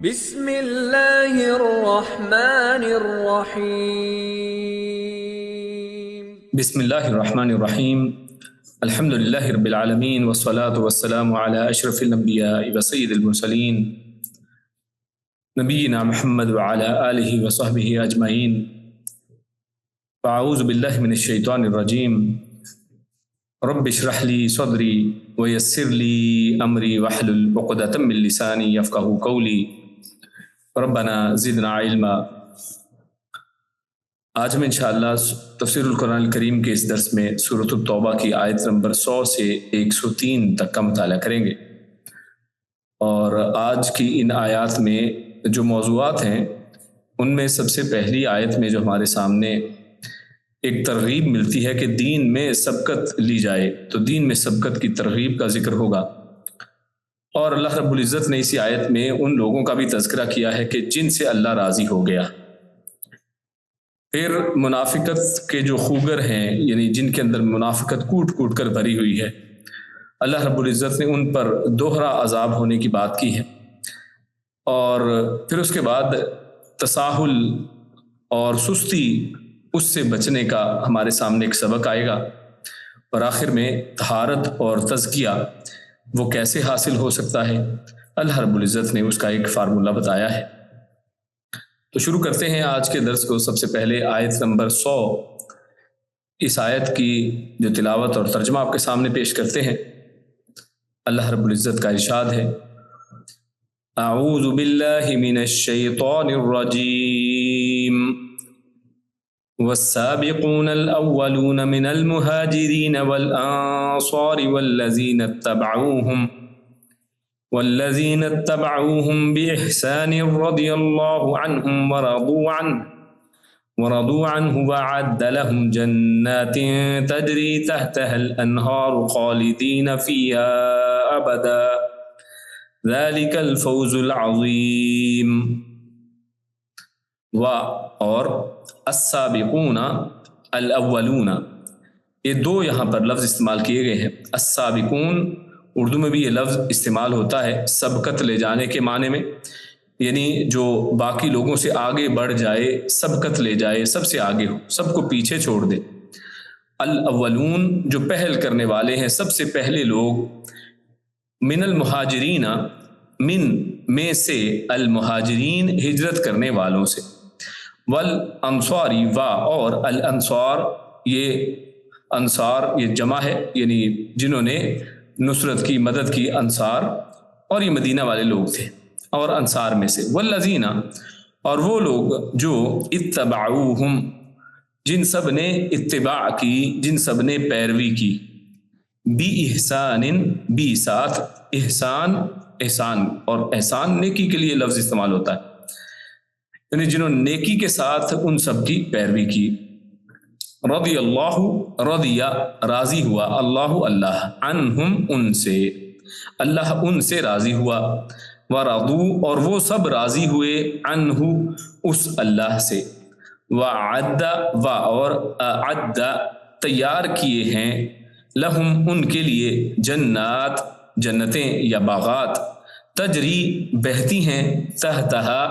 بسم اللہ الرحمن الرحیم۔ بسم اللہ الرحمن الرحیم۔ الحمد للہ رب العالمین والصلاة والسلام علی اشرف الانبیاء وسید المرسلین نبینا محمد وعلی آلہ وصحبہ اجمعین۔ فاعوذ باللہ من الشیطان الرجیم۔ رب اشرح لی صدری ویسر لی امری واحلل عقدۃ من لسانی یفقہوا قولی ربنا زدنا علما۔ آج ہم انشاءاللہ تفسیر القرآن الکریم کے اس درس میں سورۃ التوبہ کی آیت نمبر 100 سے 103 تک کا مطالعہ کریں گے، اور آج کی ان آیات میں جو موضوعات ہیں ان میں سب سے پہلی آیت میں جو ہمارے سامنے ایک ترغیب ملتی ہے کہ دین میں سبقت لی جائے، تو دین میں سبقت کی ترغیب کا ذکر ہوگا، اور اللہ رب العزت نے اسی آیت میں ان لوگوں کا بھی تذکرہ کیا ہے کہ جن سے اللہ راضی ہو گیا۔ پھر منافقت کے جو خوگر ہیں، یعنی جن کے اندر منافقت کوٹ کوٹ کر بھری ہوئی ہے، اللہ رب العزت نے ان پر دوہرا عذاب ہونے کی بات کی ہے، اور پھر اس کے بعد تساہل اور سستی اس سے بچنے کا ہمارے سامنے ایک سبق آئے گا، اور آخر میں طہارت اور تزکیہ وہ کیسے حاصل ہو سکتا ہے، اللہ رب العزت نے اس کا ایک فارمولہ بتایا ہے۔ تو شروع کرتے ہیں آج کے درس کو۔ سب سے پہلے آیت نمبر 100، اس آیت کی جو تلاوت اور ترجمہ آپ کے سامنے پیش کرتے ہیں۔ اللہ رب العزت کا ارشاد ہے، اعوذ باللہ من الشیطان الرجیم، والسابقون الأولون من المهاجرين والأنصار والذين اتبعوهم بإحسان رضي الله عنهم ورضوا عنه وأعد لهم جنات تجري تحتها الأنهار خالدين فيها أبدا ذلك الفوز العظيم۔ اور السابقون الاولون، یہ دو یہاں پر لفظ استعمال کیے گئے ہیں۔ السابقون اردو میں بھی یہ لفظ استعمال ہوتا ہے سبقت لے جانے کے معنی میں، یعنی جو باقی لوگوں سے آگے بڑھ جائے، سبقت لے جائے، سب سے آگے ہو، سب کو پیچھے چھوڑ دے۔ الاولون جو پہل کرنے والے ہیں، سب سے پہلے لوگ۔ من المہاجرین، من میں سے، المہاجرین ہجرت کرنے والوں سے، والانصاری و اور الانصار، یہ انصار یہ جمع ہے، یعنی جنہوں نے نصرت کی، مدد کی، انصار، اور یہ مدینہ والے لوگ تھے، اور انصار میں سے۔ والذین، اور وہ لوگ جو اتبعوہم، جن سب نے اتباع کی، جن سب نے پیروی کی، بی احسان، بی ساتھ، احسان، احسان، اور احسان نیکی کے لیے لفظ استعمال ہوتا ہے، یعنی جنہوں نے نیکی کے ساتھ ان سب کی پیروی کی۔ رضی اللہ، رضی راضی ہوا، اللہ اللہ، عنہم ان سے، اللہ ان سے راضی ہوا، ورضوا اور وہ سب راضی ہوئے، عنہ اس اللہ سے، وعد و اور اعد تیار کیے ہیں، لہم ان کے لیے، جنات جنتیں یا باغات، تجری بہتی ہیں، تحتہا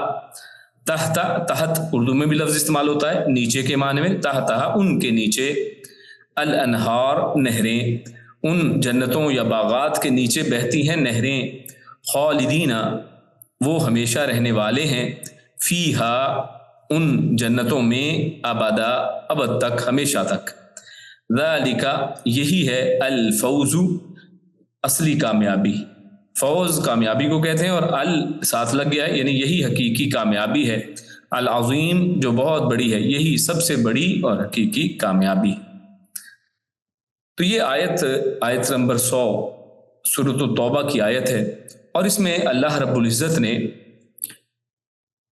تحت اردو میں بھی لفظ استعمال ہوتا ہے نیچے کے معنی میں، تحتہا ان کے نیچے، الانہار نہریں، ان جنتوں یا باغات کے نیچے بہتی ہیں نہریں، خالدین وہ ہمیشہ رہنے والے ہیں، فیہا ان جنتوں میں، ابدا ابد تک، ہمیشہ تک۔ ذالک یہی ہے، الفوز اصلی کامیابی، فوز کامیابی کو کہتے ہیں، اور ال ساتھ لگ گیا ہے، یعنی یہی حقیقی کامیابی ہے، العظیم جو بہت بڑی ہے، یہی سب سے بڑی اور حقیقی کامیابی۔ تو یہ آیت نمبر 100 سورۃ التوبہ کی آیت ہے، اور اس میں اللہ رب العزت نے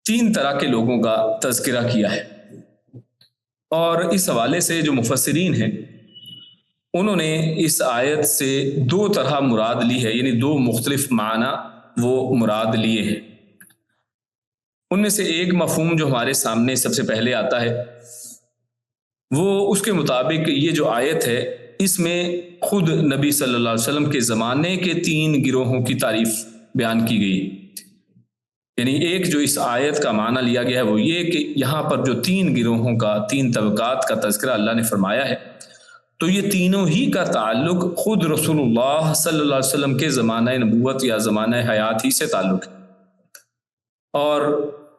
3 طرح کے لوگوں کا تذکرہ کیا ہے، اور اس حوالے سے جو مفسرین ہیں انہوں نے اس آیت سے 2 طرح مراد لی ہے، یعنی 2 مختلف معنی وہ مراد لیے ہیں۔ ان میں سے ایک مفہوم جو ہمارے سامنے سب سے پہلے آتا ہے، وہ اس کے مطابق یہ جو آیت ہے، اس میں خود نبی صلی اللہ علیہ وسلم کے زمانے کے 3 گروہوں کی تعریف بیان کی گئی، یعنی ایک جو اس آیت کا معنی لیا گیا ہے وہ یہ کہ یہاں پر جو 3 گروہوں کا 3 طبقات کا تذکرہ اللہ نے فرمایا ہے تو یہ تینوں ہی کا تعلق خود رسول اللہ صلی اللہ علیہ وسلم کے زمانہ نبوت یا زمانہ حیات ہی سے تعلق ہے۔ اور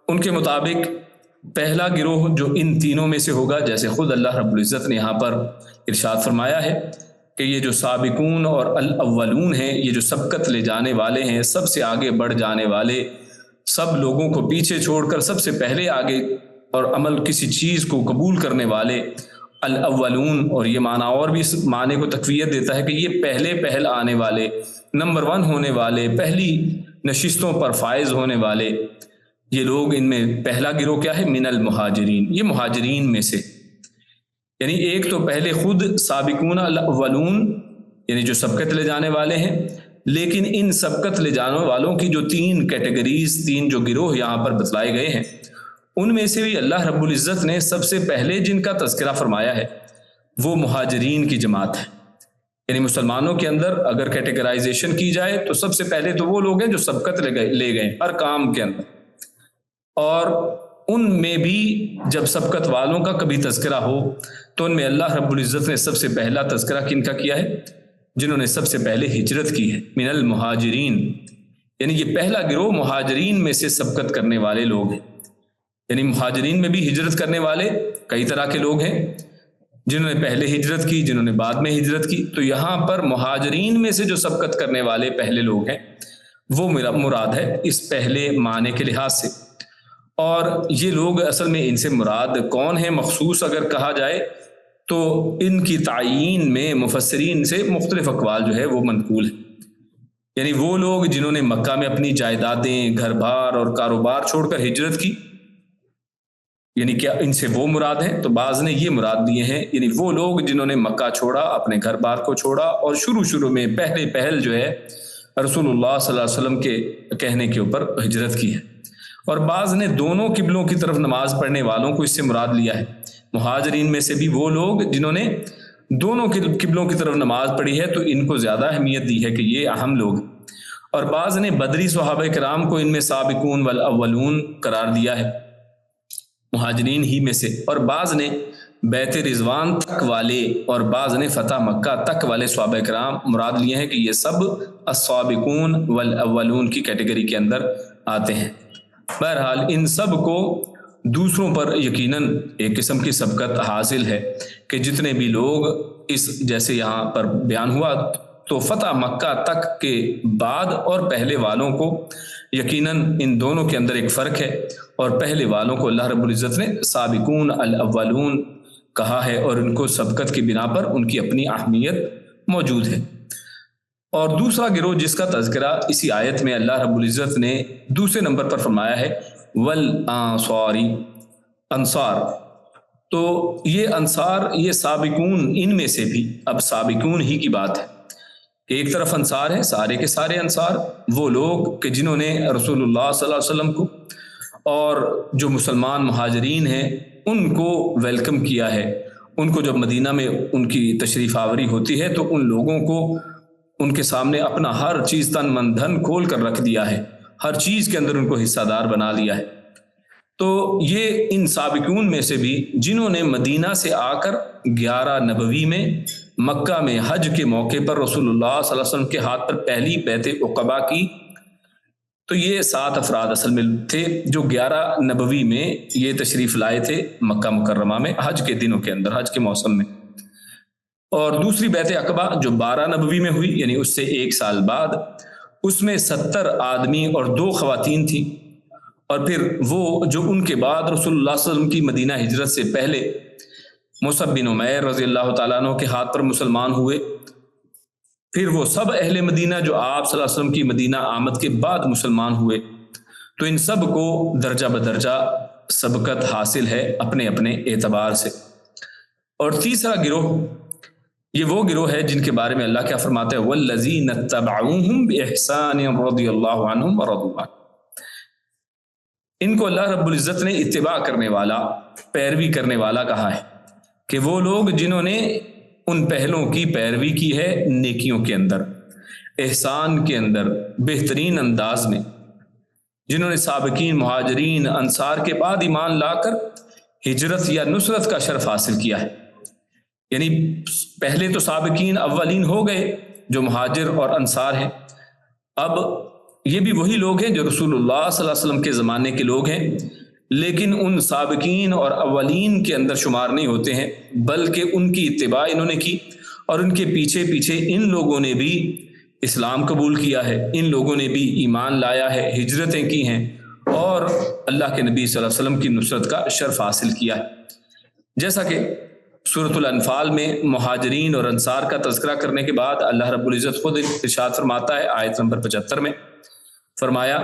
ان کے مطابق پہلا گروہ جو ان تینوں میں سے ہوگا، جیسے خود اللہ رب العزت نے یہاں پر ارشاد فرمایا ہے کہ یہ جو سابقون اور الاولون ہیں، یہ جو سبقت لے جانے والے ہیں، سب سے آگے بڑھ جانے والے، سب لوگوں کو پیچھے چھوڑ کر سب سے پہلے آگے اور عمل کسی چیز کو قبول کرنے والے الاولون، اور یہ معنی اور بھی اس معنی کو تقویت دیتا ہے کہ یہ پہل آنے والے، نمبر 1 ہونے والے، پہلی نشستوں پر فائز ہونے والے یہ لوگ۔ ان میں پہلا گروہ کیا ہے؟ من المہاجرین، یہ مہاجرین میں سے، یعنی ایک تو پہلے خود سابقون الاولون یعنی جو سبقت لے جانے والے ہیں، لیکن ان سبقت لے جانے والوں کی جو 3 کیٹیگریز، 3 جو گروہ یہاں پر بتلائے گئے ہیں، ان میں سے بھی اللہ رب العزت نے سب سے پہلے جن کا تذکرہ فرمایا ہے وہ مہاجرین کی جماعت ہے۔ یعنی مسلمانوں کے اندر اگر کیٹیگرائزیشن کی جائے تو سب سے پہلے تو وہ لوگ ہیں جو سبقت لے گئے ہر کام کے اندر، اور ان میں بھی جب سبقت والوں کا کبھی تذکرہ ہو تو ان میں اللہ رب العزت نے سب سے پہلا تذکرہ کن کا کیا ہے؟ جنہوں نے سب سے پہلے ہجرت کی ہے، من المہاجرین، یعنی یہ پہلا گروہ مہاجرین میں سے سبقت کرنے والے لوگ ہیں۔ یعنی مہاجرین میں بھی ہجرت کرنے والے کئی طرح کے لوگ ہیں، جنہوں نے پہلے ہجرت کی، جنہوں نے بعد میں ہجرت کی، تو یہاں پر مہاجرین میں سے جو سبقت کرنے والے پہلے لوگ ہیں وہ میرا مراد ہے اس پہلے معنی کے لحاظ سے۔ اور یہ لوگ اصل میں ان سے مراد کون ہیں مخصوص اگر کہا جائے تو ان کی تعیین میں مفسرین سے مختلف اقوال جو ہے وہ منقول ہے۔ یعنی وہ لوگ جنہوں نے مکہ میں اپنی جائیدادیں، گھر بار اور کاروبار چھوڑ کر ہجرت کی، یعنی کیا ان سے وہ مراد ہیں؟ تو بعض نے یہ مراد دیے ہیں، یعنی وہ لوگ جنہوں نے مکہ چھوڑا، اپنے گھر بار کو چھوڑا اور شروع میں پہل جو ہے رسول اللہ صلی اللہ علیہ وسلم کے کہنے کے اوپر ہجرت کی ہے۔ اور بعض نے دونوں قبلوں کی طرف نماز پڑھنے والوں کو اس سے مراد لیا ہے، مہاجرین میں سے بھی وہ لوگ جنہوں نے دونوں قبلوں کی طرف نماز پڑھی ہے تو ان کو زیادہ اہمیت دی ہے کہ یہ اہم لوگ۔ اور بعض نے بدری صحابہ کرام کو ان میں سابقون والاولون قرار دیا ہے، مہاجرین ہی میں سے، اور بعض نے بیت رضوان تک والے اور بعض نے فتح مکہ تک والے صحابہ کرام مراد لیے ہیں کہ یہ سب السابقون والاولون کی کیٹیگری کے اندر آتے ہیں۔ بہرحال ان سب کو دوسروں پر یقیناً ایک قسم کی سبقت حاصل ہے کہ جتنے بھی لوگ اس جیسے یہاں پر بیان ہوا تو فتح مکہ تک کے بعد اور پہلے والوں کو یقیناً ان دونوں کے اندر ایک فرق ہے، اور پہلے والوں کو اللہ رب العزت نے سابقون الاولون کہا ہے اور ان کو سبقت کی بنا پر ان کی اپنی اہمیت موجود ہے۔ اور دوسرا گروہ جس کا تذکرہ اسی آیت میں اللہ رب العزت نے دوسرے نمبر پر فرمایا ہے والانصاری، انصار، تو یہ انصار یہ سابقون ان میں سے بھی، اب سابقون ہی کی بات ہے، ایک طرف انصار ہے، سارے کے سارے انصار وہ لوگ کہ جنہوں نے رسول اللہ صلی اللہ علیہ وسلم کو اور جو مسلمان مہاجرین ہیں ان کو ویلکم کیا ہے، ان کو جب مدینہ میں ان کی تشریف آوری ہوتی ہے تو ان لوگوں کو ان کے سامنے اپنا ہر چیز تن من دھن کھول کر رکھ دیا ہے، ہر چیز کے اندر ان کو حصہ دار بنا لیا ہے۔ تو یہ ان سابقون میں سے بھی جنہوں نے مدینہ سے آ کر 11 نبوی میں مکہ میں حج کے موقع پر رسول اللہ صلی اللہ علیہ وسلم کے ہاتھ پر پہلی بیعت عقبہ کی، تو یہ 7 افراد اصل میں تھے جو 11 نبوی میں یہ تشریف لائے تھے مکہ مکرمہ میں حج کے دنوں کے اندر، حج کے موسم میں۔ اور دوسری بیعت عقبہ جو 12 نبوی میں ہوئی، یعنی اس سے 1 سال بعد، اس میں 70 آدمی اور 2 خواتین تھیں، اور پھر وہ جو ان کے بعد رسول اللہ صلی اللہ علیہ وسلم کی مدینہ ہجرت سے پہلے مصعب بن عمیر رضی اللہ تعالیٰ عنہ کے ہاتھ پر مسلمان ہوئے، پھر وہ سب اہل مدینہ جو آپ صلی اللہ علیہ وسلم کی مدینہ آمد کے بعد مسلمان ہوئے، تو ان سب کو درجہ بدرجہ سبقت حاصل ہے اپنے اپنے اعتبار سے۔ اور تیسرا گروہ یہ وہ گروہ ہے جن کے بارے میں اللہ کیا فرماتا ہے، والذین اتبعوہم بإحسان رضی اللہ عنہم ورضوا عنہ، ان کو اللہ رب العزت نے اتباع کرنے والا، پیروی کرنے والا کہا ہے کہ وہ لوگ جنہوں نے ان پہلوں کی پیروی کی ہے نیکیوں کے اندر، احسان کے اندر، بہترین انداز میں، جنہوں نے سابقین مہاجرین انصار کے بعد ایمان لا کر ہجرت یا نصرت کا شرف حاصل کیا ہے. یعنی پہلے تو سابقین اولین ہو گئے جو مہاجر اور انصار ہیں. اب یہ بھی وہی لوگ ہیں جو رسول اللہ صلی اللہ علیہ وسلم کے زمانے کے لوگ ہیں، لیکن ان سابقین اور اولین کے اندر شمار نہیں ہوتے ہیں، بلکہ ان کی اتباع انہوں نے کی اور ان کے پیچھے پیچھے ان لوگوں نے بھی اسلام قبول کیا ہے، ان لوگوں نے بھی ایمان لایا ہے، ہجرتیں کی ہیں اور اللہ کے نبی صلی اللہ علیہ وسلم کی نصرت کا شرف حاصل کیا ہے. جیسا کہ سورۃ الانفال میں مہاجرین اور انصار کا تذکرہ کرنے کے بعد اللہ رب العزت خود ارشاد فرماتا ہے آیت نمبر 75 میں، فرمایا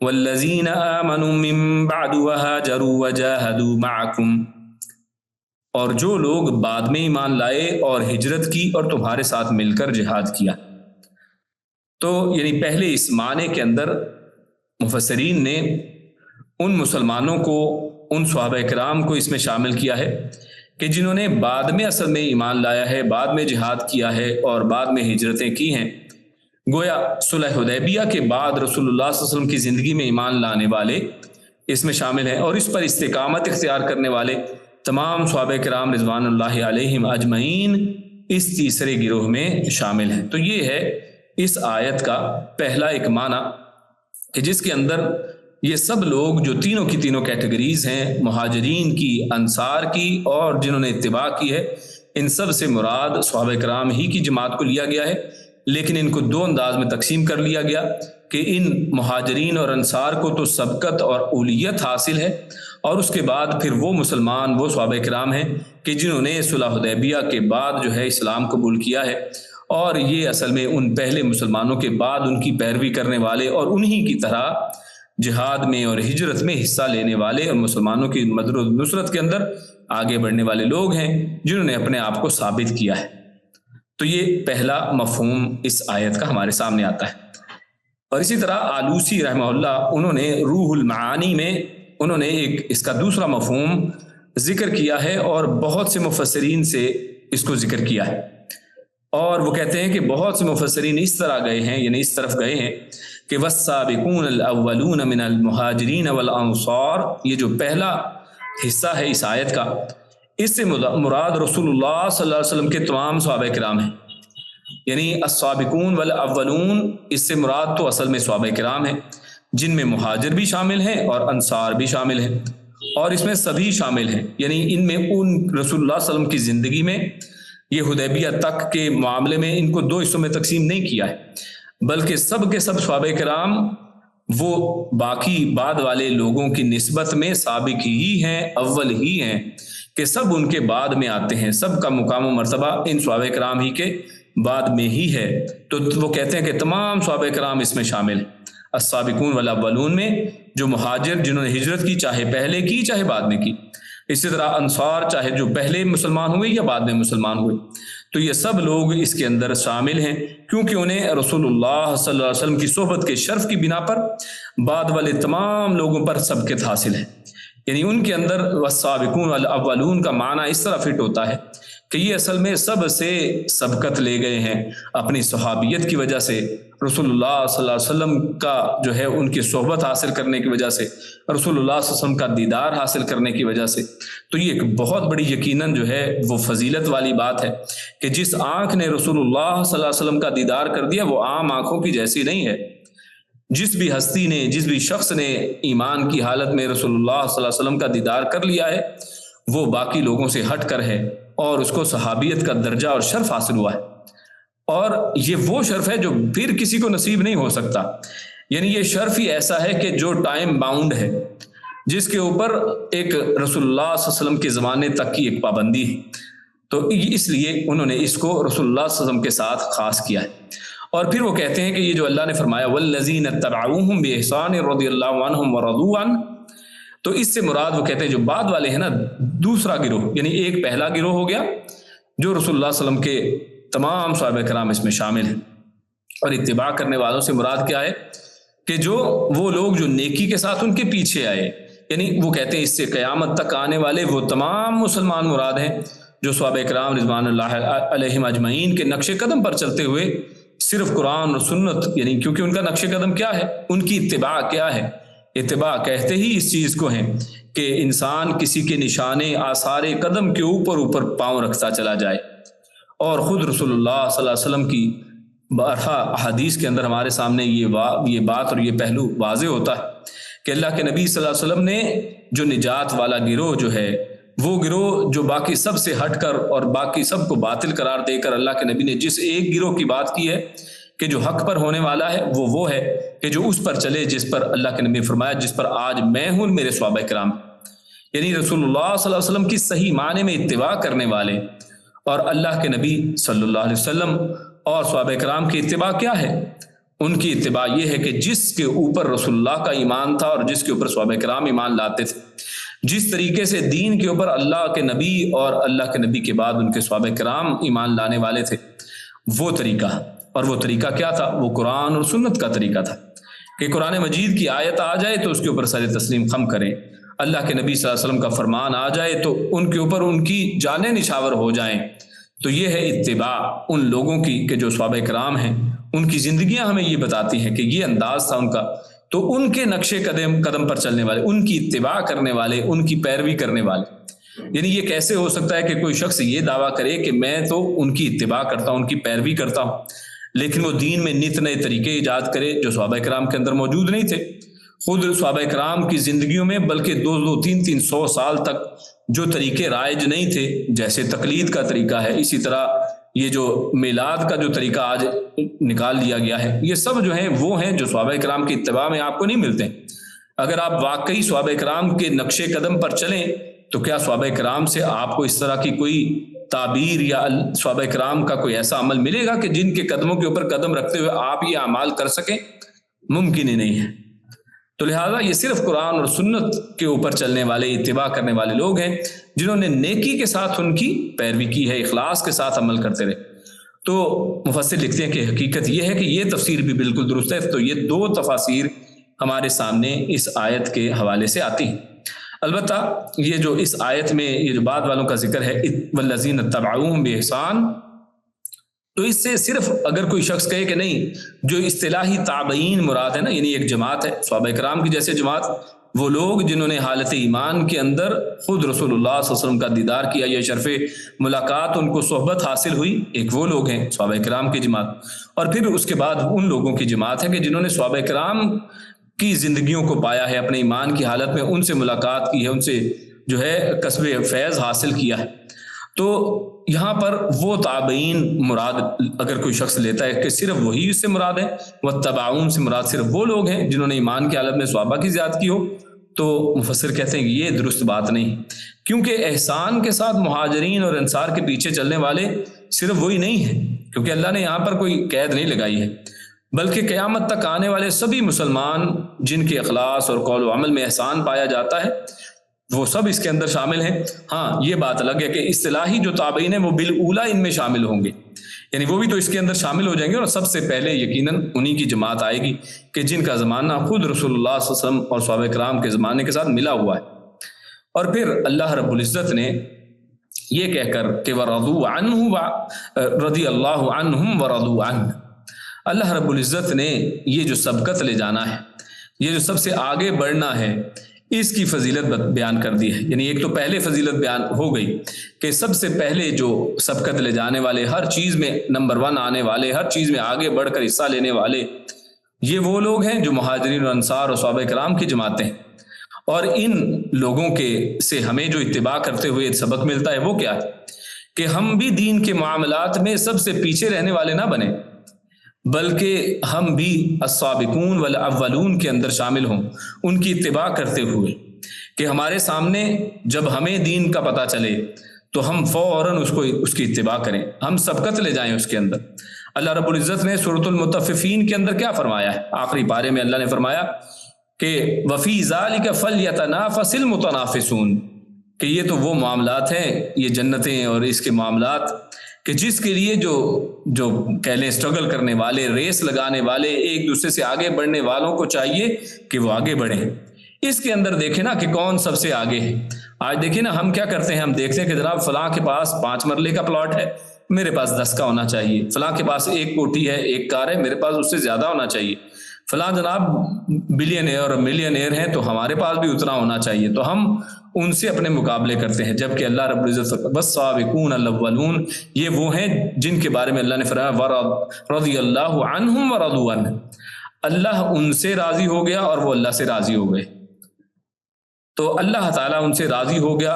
والذین آمنوا من بعد وہاجروا وجاہدوا معکم، اور جو لوگ بعد میں ایمان لائے اور ہجرت کی اور تمہارے ساتھ مل کر جہاد کیا. تو یعنی پہلے اس معنی کے اندر مفسرین نے ان مسلمانوں کو، ان صحابہ کرام کو اس میں شامل کیا ہے کہ جنہوں نے بعد میں اصل میں ایمان لایا ہے، بعد میں جہاد کیا ہے اور بعد میں ہجرتیں کی ہیں. گویا صلح حدیبیہ کے بعد رسول اللہ صلی اللہ علیہ وسلم کی زندگی میں ایمان لانے والے اس میں شامل ہیں، اور اس پر استقامت اختیار کرنے والے تمام صحابہ کرام رضوان اللہ علیہم اجمعین اس تیسرے گروہ میں شامل ہیں. تو یہ ہے اس آیت کا پہلا ایک معنی کہ جس کے اندر یہ سب لوگ جو تینوں کی تینوں کیٹیگریز ہیں، مہاجرین کی، انصار کی اور جنہوں نے اتباع کی ہے، ان سب سے مراد صحابہ کرام ہی کی جماعت کو لیا گیا ہے. لیکن ان کو دو انداز میں تقسیم کر لیا گیا کہ ان مہاجرین اور انصار کو تو سبقت اور اولیت حاصل ہے، اور اس کے بعد پھر وہ مسلمان، وہ صحابہ کرام ہیں کہ جنہوں نے صلح حدیبیہ کے بعد جو ہے اسلام قبول کیا ہے، اور یہ اصل میں ان پہلے مسلمانوں کے بعد ان کی پیروی کرنے والے اور انہی کی طرح جہاد میں اور ہجرت میں حصہ لینے والے اور مسلمانوں کی مدد و نصرت کے اندر آگے بڑھنے والے لوگ ہیں جنہوں نے اپنے آپ کو ثابت کیا ہے. تو یہ پہلا مفہوم اس آیت کا ہمارے سامنے آتا ہے. اور اسی طرح آلوسی رحمہ اللہ انہوں نے روح المعانی میں انہوں نے ایک اس کا دوسرا مفہوم ذکر کیا ہے اور بہت سے مفسرین سے اس کو ذکر کیا ہے. اور وہ کہتے ہیں کہ بہت سے مفسرین اس طرح گئے ہیں، یعنی اس طرف گئے ہیں کہ والسابقون الاولون من المہاجرین والانصار، یہ جو پہلا حصہ ہے اس آیت کا، اس سے مراد رسول اللہ صلی اللہ علیہ وسلم کے تمام صحابہ کرام ہیں. یعنی السابقون والاولون اس سے مراد تو اصل میں صحابہ کرام ہیں، جن میں مہاجر بھی شامل ہیں اور انصار بھی شامل ہیں، اور اس میں سبھی شامل ہیں. یعنی ان میں ان رسول اللہ صلی اللہ علیہ وسلم کی زندگی میں یہ حدیبیہ تک کے معاملے میں ان کو دو حصوں میں تقسیم نہیں کیا ہے، بلکہ سب کے سب صحابہ کرام وہ باقی بعد والے لوگوں کی نسبت میں سابق ہی ہیں، اول ہی ہیں، کہ سب ان کے بعد میں آتے ہیں، سب کا مقام و مرتبہ ان صحابہ کرام ہی کے بعد میں ہی ہے. تو وہ کہتے ہیں کہ تمام صحابہ کرام اس میں شامل ہیں. السابقون والاولون میں جو مہاجر جنہوں نے ہجرت کی، چاہے پہلے کی چاہے بعد میں کی، اسی طرح انصار چاہے جو پہلے مسلمان ہوئے یا بعد میں مسلمان ہوئے، تو یہ سب لوگ اس کے اندر شامل ہیں، کیونکہ انہیں رسول اللہ صلی اللہ علیہ وسلم کی صحبت کے شرف کی بنا پر بعد والے تمام لوگوں پر سبقت حاصل ہے. یعنی ان کے اندر والسابقون والاولون کا معنی اس طرح فٹ ہوتا ہے کہ یہ اصل میں سب سے سبقت لے گئے ہیں اپنی صحابیت کی وجہ سے، رسول اللہ صلی اللہ علیہ وسلم کا جو ہے ان کی صحبت حاصل کرنے کی وجہ سے، رسول اللہ صلی اللہ علیہ وسلم کا دیدار حاصل کرنے کی وجہ سے. تو یہ ایک بہت بڑی یقیناً جو ہے وہ فضیلت والی بات ہے کہ جس آنکھ نے رسول اللہ صلی اللہ علیہ وسلم کا دیدار کر دیا وہ عام آنکھوں کی جیسی نہیں ہے. جس بھی ہستی نے، جس بھی شخص نے ایمان کی حالت میں رسول اللہ صلی اللہ علیہ وسلم کا دیدار کر لیا ہے، وہ باقی لوگوں سے ہٹ کر ہے اور اس کو صحابیت کا درجہ اور شرف حاصل ہوا ہے. اور یہ وہ شرف ہے جو پھر کسی کو نصیب نہیں ہو سکتا. یعنی یہ شرف ہی ایسا ہے کہ جو ٹائم باؤنڈ ہے، جس کے اوپر ایک رسول اللہ صلی اللہ علیہ وسلم کے زمانے تک کی ایک پابندی ہے. تو اس لیے انہوں نے اس کو رسول اللہ صلی اللہ علیہ وسلم کے ساتھ خاص کیا ہے. اور پھر وہ کہتے ہیں کہ یہ جو اللہ نے فرمایا والذین اتبعوہم بإحسان رضی اللہ عنہم ورضوا عنہ، تو اس سے مراد وہ کہتے ہیں جو بعد والے ہیں نا، دوسرا گروہ، یعنی ایک پہلا گروہ ہو گیا جو رسول اللہ صلی اللہ علیہ وسلم کے تمام صحابہ کرام اس میں شامل ہیں. اور اتباع کرنے والوں سے مراد کیا ہے کہ جو وہ لوگ جو نیکی کے ساتھ ان کے پیچھے آئے، یعنی وہ کہتے ہیں اس سے قیامت تک آنے والے وہ تمام مسلمان مراد ہیں جو صحابہ کرام رضوان اللہ علیہم اجمعین کے نقش قدم پر چلتے ہوئے صرف قرآن اور سنت، یعنی کیونکہ ان کا نقش قدم کیا ہے، ان کی اتباع کیا ہے اتباع کہتے ہی اس چیز کو ہیں کہ انسان کسی کے نشانے آثار قدم کے اوپر اوپر پاؤں رکھتا چلا جائے. اور خود رسول اللہ صلی اللہ علیہ وسلم کی بارہا احادیث کے اندر ہمارے سامنے یہ بات اور یہ پہلو واضح ہوتا ہے کہ اللہ کے نبی صلی اللہ علیہ وسلم نے جو نجات والا گروہ جو ہے، وہ گروہ جو باقی سب سے ہٹ کر اور باقی سب کو باطل قرار دے کر اللہ کے نبی نے جس ایک گروہ کی بات کی ہے کہ جو حق پر ہونے والا ہے، وہ ہے کہ جو اس پر چلے جس پر اللہ کے نبی نے فرمایا جس پر آج میں ہوں میرے صحابہ کرام. یعنی رسول اللہ صلی اللہ علیہ وسلم کی صحیح معنی میں اتباع کرنے والے اور اللہ کے نبی صلی اللہ علیہ وسلم اور صحابہ کرام کی اتباع کیا ہے؟ ان کی اتباع یہ ہے کہ جس کے اوپر رسول اللہ کا ایمان تھا اور جس کے اوپر صحابہ کرام ایمان لاتے تھے، جس طریقے سے دین کے اوپر اللہ کے نبی اور اللہ کے نبی کے بعد ان کے صحابہ کرام ایمان لانے والے تھے، وہ طریقہ. اور وہ طریقہ کیا تھا؟ وہ قرآن اور سنت کا طریقہ تھا کہ قرآن مجید کی آیت آ جائے تو اس کے اوپر سر تسلیم خم کریں، اللہ کے نبی صلی اللہ علیہ وسلم کا فرمان آ جائے تو ان کے اوپر ان کی جانیں نشاور ہو جائیں. تو یہ ہے اتباع ان لوگوں کی کہ جو صحابہ کرام ہیں، ان کی زندگیاں ہمیں یہ بتاتی ہیں کہ یہ انداز تھا ان کا. تو ان کے نقشے قدم پر چلنے والے، ان کی اتباع کرنے والے، ان کی پیروی کرنے والے. یعنی یہ کیسے ہو سکتا ہے کہ کوئی شخص یہ دعویٰ کرے کہ میں تو ان کی اتباع کرتا ہوں، ان کی پیروی کرتا ہوں، لیکن وہ دین میں نت نئے طریقے ایجاد کرے جو صحابہ کرام کے اندر موجود نہیں تھے. خود صحابہ کرام کی زندگیوں میں بلکہ 200-300 سال تک جو طریقے رائج نہیں تھے، جیسے تقلید کا طریقہ ہے، اسی طرح یہ جو میلاد کا جو طریقہ آج نکال لیا گیا ہے، یہ سب جو ہیں وہ ہیں جو صحابہ کرام کی اتباع میں آپ کو نہیں ملتے. اگر آپ واقعی صحابہ کرام کے نقش قدم پر چلیں تو کیا صحابہ کرام سے آپ کو اس طرح کی کوئی تعبیر یا صحابہ کرام کا کوئی ایسا عمل ملے گا کہ جن کے قدموں کے اوپر قدم رکھتے ہوئے آپ یہ اعمال کر سکیں؟ ممکن ہی نہیں ہے. تو لہٰذا یہ صرف قرآن اور سنت کے اوپر چلنے والے، اتباع کرنے والے لوگ ہیں جنہوں نے نیکی کے ساتھ ان کی پیروی کی ہے، اخلاص کے ساتھ عمل کرتے رہے. تو مفسر لکھتے ہیں کہ حقیقت یہ ہے کہ یہ تفسیر بھی بالکل درست ہے. تو یہ دو تفاسیر ہمارے سامنے اس آیت کے حوالے سے آتی ہیں. البتہ یہ جو اس آیت میں یہ جو بعد والوں کا ذکر ہے والذین اتبعوہم بإحسان، تو اس سے صرف اگر کوئی شخص کہے کہ نہیں جو اصطلاحی تابعین مراد ہے نا، یعنی ایک جماعت ہے صحابہ کرام کی جیسے جماعت، وہ لوگ جنہوں نے حالت ایمان کے اندر خود رسول اللہ صلی اللہ علیہ وسلم کا دیدار کیا، یہ شرف ملاقات ان کو صحبت حاصل ہوئی، ایک وہ لوگ ہیں صحابہ کرام کی جماعت. اور پھر اس کے بعد ان لوگوں کی جماعت ہے کہ جنہوں نے صحابہ کرام کی زندگیوں کو پایا ہے، اپنے ایمان کی حالت میں ان سے ملاقات کی ہے، ان سے جو ہے کسب فیض حاصل کیا ہے. تو یہاں پر وہ تابعین مراد اگر کوئی شخص لیتا ہے کہ صرف وہی اس سے مراد ہے، واتبعون سے مراد صرف وہ لوگ ہیں جنہوں نے ایمان کی حالت میں صحابہ کی زیادتی ہو، تو مفسر کہتے ہیں کہ یہ درست بات نہیں، کیونکہ احسان کے ساتھ مہاجرین اور انصار کے پیچھے چلنے والے صرف وہی نہیں ہیں، کیونکہ اللہ نے یہاں پر کوئی قید نہیں لگائی ہے، بلکہ قیامت تک آنے والے سبھی مسلمان جن کے اخلاص اور قول و عمل میں احسان پایا جاتا ہے وہ سب اس کے اندر شامل ہیں. ہاں یہ بات الگ ہے کہ اصطلاحی جو تابعین ہیں وہ بالاولا ان میں شامل ہوں گے، یعنی وہ بھی تو اس کے اندر شامل ہو جائیں گے، اور سب سے پہلے یقیناً انہی کی جماعت آئے گی کہ جن کا زمانہ خود رسول اللہ صلی اللہ علیہ وسلم اور صحابہ کرام کے زمانے کے ساتھ ملا ہوا ہے. اور پھر اللہ رب العزت نے یہ کہہ کر کہ وَرَضُوا عَنْهُ رضی اللہ عنہم وَرَضُوا عَنْهُ، اللہ رب العزت نے یہ جو سبقت لے جانا ہے، یہ جو سب سے آگے بڑھنا ہے، اس کی فضیلت بیان کر دی ہے. یعنی ایک تو پہلے فضیلت بیان ہو گئی کہ سب سے پہلے جو سبقت لے جانے والے، ہر چیز میں نمبر 1 آنے والے، ہر چیز میں آگے بڑھ کر حصہ لینے والے، یہ وہ لوگ ہیں جو مہاجرین اور انصار اور صحابہ کرام کی جماعتیں ہیں. اور ان لوگوں کے سے ہمیں جو اتباع کرتے ہوئے سبق ملتا ہے وہ کیا ہے کہ ہم بھی دین کے معاملات میں سب سے پیچھے رہنے والے نہ بنیں، بلکہ ہم بھی السابقون والاولون کے اندر شامل ہوں، ان کی اتباع کرتے ہوئے کہ ہمارے سامنے جب ہمیں دین کا پتہ چلے تو ہم فوراً اس کی اتباع کریں، ہم سبقت لے جائیں اس کے اندر. اللہ رب العزت نے سورۃ المطففین کے اندر کیا فرمایا ہے؟ آخری پارے میں اللہ نے فرمایا کہ وفی ذالک فلیتنافس المتنافسون، کہ یہ تو وہ معاملات ہیں، یہ جنتیں اور اس کے معاملات کہ جس کے لیے جو کہہ لیں اسٹرگل کرنے والے، ریس لگانے والے، ایک دوسرے سے آگے بڑھنے والوں کو چاہیے کہ وہ آگے بڑھیں. اس کے اندر دیکھیں نا کہ کون سب سے آگے ہے. آج دیکھیں نا ہم کیا کرتے ہیں، ہم دیکھتے ہیں کہ جناب فلاں کے پاس 5 مرلے کا پلاٹ ہے، میرے پاس 10 کا ہونا چاہیے، فلاں کے پاس 1 کوٹھی ہے، 1 کار ہے، میرے پاس اس سے زیادہ ہونا چاہیے. فلاں جناب بلین ایئر اور ملین ایئر ہیں تو ہمارے پاس بھی اتنا ہونا چاہیے، تو ہم ان سے اپنے مقابلے کرتے ہیں، جبکہ اللہ رب العزت والسابقون الاولون یہ وہ ہیں جن کے بارے میں اللہ نے فرمایا رضی اللہ عنہم ورضوا عنہ، اللہ ان سے راضی ہو گیا اور وہ اللہ سے راضی ہو گئے۔ تو اللہ تعالیٰ ان سے راضی ہو گیا،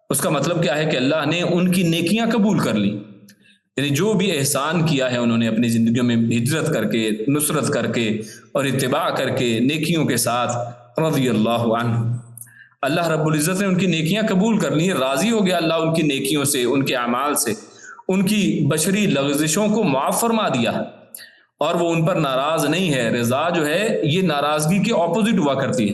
اس کا مطلب کیا ہے کہ اللہ نے ان کی نیکیاں قبول کر لی، یعنی جو بھی احسان کیا ہے انہوں نے اپنی زندگیوں میں ہجرت کر کے، نصرت کر کے اور اتباع کر کے نیکیوں کے ساتھ، رضی اللہ عنہ، اللہ رب العزت نے ان کی نیکیاں قبول کر لی، راضی ہو گیا اللہ ان کی نیکیوں سے، ان کے اعمال سے، ان کی بشری لغزشوں کو معاف فرما دیا اور وہ ان پر ناراض نہیں ہے۔ رضا جو ہے یہ ناراضگی کے اپوزٹ ہوا کرتی ہے،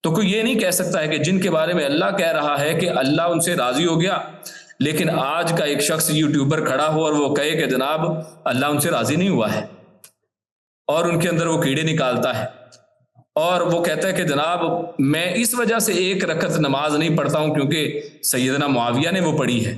تو کوئی یہ نہیں کہہ سکتا ہے کہ جن کے بارے میں اللہ کہہ رہا ہے کہ اللہ ان سے راضی ہو گیا، لیکن آج کا ایک شخص یوٹیوبر کھڑا ہو اور وہ کہے کہ جناب اللہ ان سے راضی نہیں ہوا ہے، اور ان کے اندر وہ کیڑے نکالتا ہے اور وہ کہتا ہے کہ جناب میں اس وجہ سے ایک رکعت نماز نہیں پڑھتا ہوں کیونکہ سیدنا معاویہ نے وہ پڑھی ہے،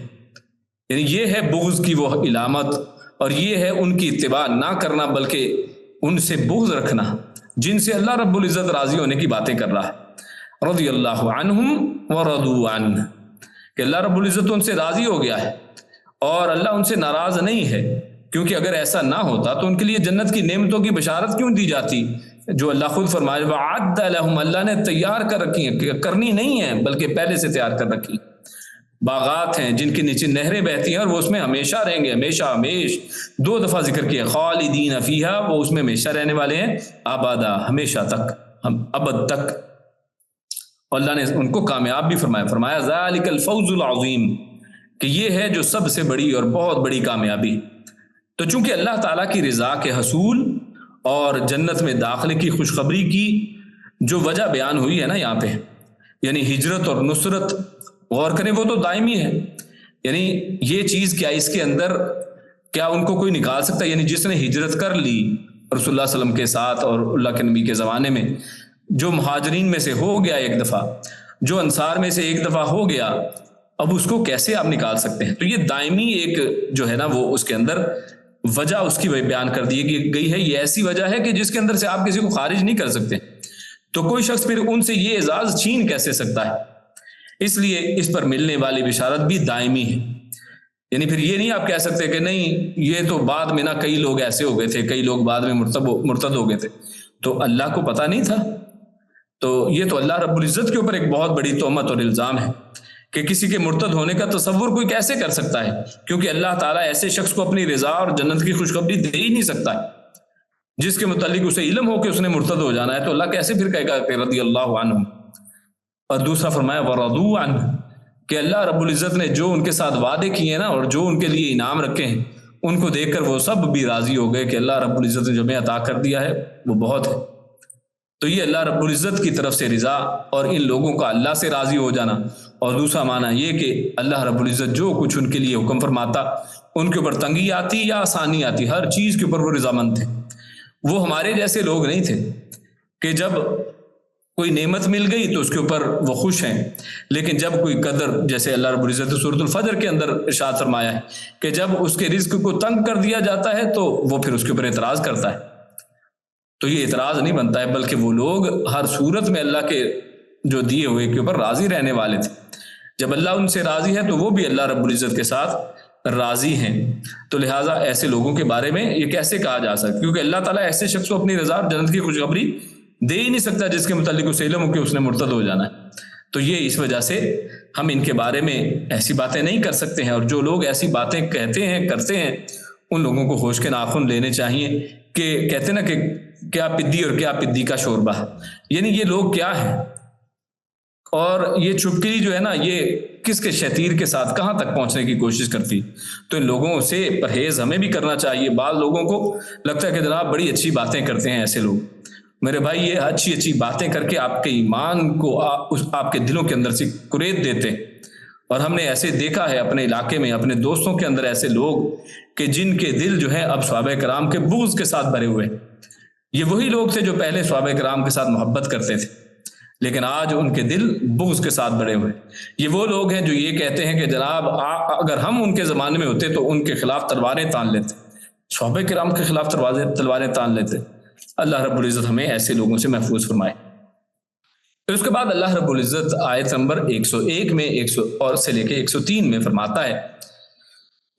یعنی یہ ہے بغض کی وہ علامت، اور یہ ہے ان کی اتباع نہ کرنا بلکہ ان سے بغض رکھنا جن سے اللہ رب العزت راضی ہونے کی باتیں کر رہا ہے، رضی اللہ عنہم ورضوا عنہ، کہ اللہ رب العزت ان سے راضی ہو گیا ہے اور اللہ ان سے ناراض نہیں ہے، کیونکہ اگر ایسا نہ ہوتا تو ان کے لیے جنت کی نعمتوں کی بشارت کیوں دی جاتی جو اللہ خود فرمائے وَعَدَّ لَهُمْ، اللہ نے تیار کر رکھی ہیں، کرنی نہیں ہے بلکہ پہلے سے تیار کر رکھی، باغات ہیں جن کے نیچے نہریں بہتی ہیں اور وہ اس میں ہمیشہ رہیں گے، ہمیشہ ہمیش، 2 دفعہ ذکر کیا، خالدین فیہا، وہ اس میں ہمیشہ رہنے والے ہیں، ابدا، ہمیشہ تک، ابد تک، اور اللہ نے ان کو کامیاب بھی فرمایا ذالک الفوز العظیم، کہ یہ ہے جو سب سے بڑی اور بہت بڑی کامیابی۔ تو چونکہ اللہ تعالیٰ کی رضا کے حصول اور جنت میں داخلے کی خوشخبری کی جو وجہ بیان ہوئی ہے نا یہاں پہ، یعنی ہجرت اور نصرت، غور کریں وہ تو دائمی ہے، یعنی یہ چیز کیا اس کے اندر کیا ان کو کوئی نکال سکتا ہے؟ یعنی جس نے ہجرت کر لی رسول اللہ صلی اللہ علیہ وسلم کے ساتھ اور اللہ کے نبی کے زمانے میں، جو مہاجرین میں سے ہو گیا ایک دفعہ، جو انصار میں سے ایک دفعہ ہو گیا، اب اس کو کیسے آپ نکال سکتے ہیں؟ تو یہ دائمی ایک جو ہے نا وہ اس کے اندر وجہ اس کی بیان کر دی گئی ہے، یہ ایسی وجہ ہے کہ جس کے اندر سے آپ کسی کو خارج نہیں کر سکتے، تو کوئی شخص پھر ان سے یہ اعزاز چھین کیسے سکتا ہے؟ اس لیے اس پر ملنے والی بشارت بھی دائمی ہے، یعنی پھر یہ نہیں آپ کہہ سکتے کہ نہیں یہ تو بعد میں نا کئی لوگ ایسے ہو گئے تھے، کئی لوگ بعد میں مرتد ہو گئے تھے، تو اللہ کو پتہ نہیں تھا؟ تو یہ تو اللہ رب العزت کے اوپر ایک بہت بڑی تہمت اور الزام ہے کہ کسی کے مرتد ہونے کا تصور کوئی کیسے کر سکتا ہے، کیونکہ اللہ تعالیٰ ایسے شخص کو اپنی رضا اور جنت کی خوشخبری دے ہی نہیں سکتا ہے جس کے متعلق اسے علم ہو کہ اس نے مرتد ہو جانا ہے، تو اللہ کیسے پھر کہے گا کہ رضی اللہ عنہ؟ اور دوسرا فرمایا ورضوا عنہ، کہ اللہ رب العزت نے جو ان کے ساتھ وعدے کیے ہیں نا اور جو ان کے لیے انعام رکھے ہیں ان کو دیکھ کر وہ سب بھی راضی ہو گئے کہ اللہ رب العزت نے جو ہمیں عطا کر دیا ہے وہ بہت ہے۔ تو یہ اللہ رب العزت کی طرف سے رضا اور ان لوگوں کا اللہ سے راضی ہو جانا، اور دوسرا معنی یہ کہ اللہ رب العزت جو کچھ ان کے لیے حکم فرماتا ان کے اوپر تنگی آتی یا آسانی آتی، ہر چیز کے اوپر وہ رضامند تھے۔ وہ ہمارے جیسے لوگ نہیں تھے کہ جب کوئی نعمت مل گئی تو اس کے اوپر وہ خوش ہیں، لیکن جب کوئی قدر، جیسے اللہ رب العزت سورۃ الفجر کے اندر ارشاد فرمایا ہے کہ جب اس کے رزق کو تنگ کر دیا جاتا ہے تو وہ پھر اس کے اوپر اعتراض کرتا ہے، تو یہ اعتراض نہیں بنتا ہے، بلکہ وہ لوگ ہر صورت میں اللہ کے جو دیے ہوئے کے اوپر راضی رہنے والے تھے۔ جب اللہ ان سے راضی ہے تو وہ بھی اللہ رب العزت کے ساتھ راضی ہیں، تو لہٰذا ایسے لوگوں کے بارے میں یہ کیسے کہا جا سکتا؟ کیونکہ اللہ تعالیٰ ایسے شخص کو اپنی رضا اور جنت کی خوشخبری دے ہی نہیں سکتا جس کے متعلق اسے علم ہو کہ اس نے مرتد ہو جانا ہے۔ تو یہ اس وجہ سے ہم ان کے بارے میں ایسی باتیں نہیں کر سکتے ہیں، اور جو لوگ ایسی باتیں کہتے ہیں کرتے ہیں ان لوگوں کو ہوش کے ناخن لینے چاہیے، کہ کہتے نا کہ کیا پدی اور کیا پدی کا شوربہ، یعنی یہ لوگ کیا ہیں، اور یہ چھپکلی جو ہے نا یہ کس کے شتیر کے ساتھ کہاں تک پہنچنے کی کوشش کرتی۔ تو ان لوگوں سے پرہیز ہمیں بھی کرنا چاہیے۔ بعض لوگوں کو لگتا ہے کہ جناب بڑی اچھی باتیں کرتے ہیں ایسے لوگ، میرے بھائی یہ اچھی اچھی باتیں کر کے آپ کے ایمان کو آپ کے دلوں کے اندر سے کریت دیتے، اور ہم نے ایسے دیکھا ہے اپنے علاقے میں، اپنے دوستوں کے اندر ایسے لوگ کہ جن کے دل جو ہے اب صحابہ کرام کے بغض کے ساتھ بھرے ہوئے۔ یہ وہی لوگ تھے جو پہلے صحابہ کرام کے ساتھ محبت کرتے تھے، لیکن آج ان کے دل بغض کے ساتھ بھرے ہوئے۔ یہ وہ لوگ ہیں جو یہ کہتے ہیں کہ جناب اگر ہم ان کے زمانے میں ہوتے تو ان کے خلاف تلواریں تان لیتے، صحابہ کرام کے خلاف تلواریں تان لیتے، اللہ رب العزت ہمیں ایسے لوگوں سے محفوظ فرمائے۔ پھر اس کے بعد اللہ رب العزت آیت نمبر 101 میں 100 اور سے لے کے 103 میں فرماتا ہے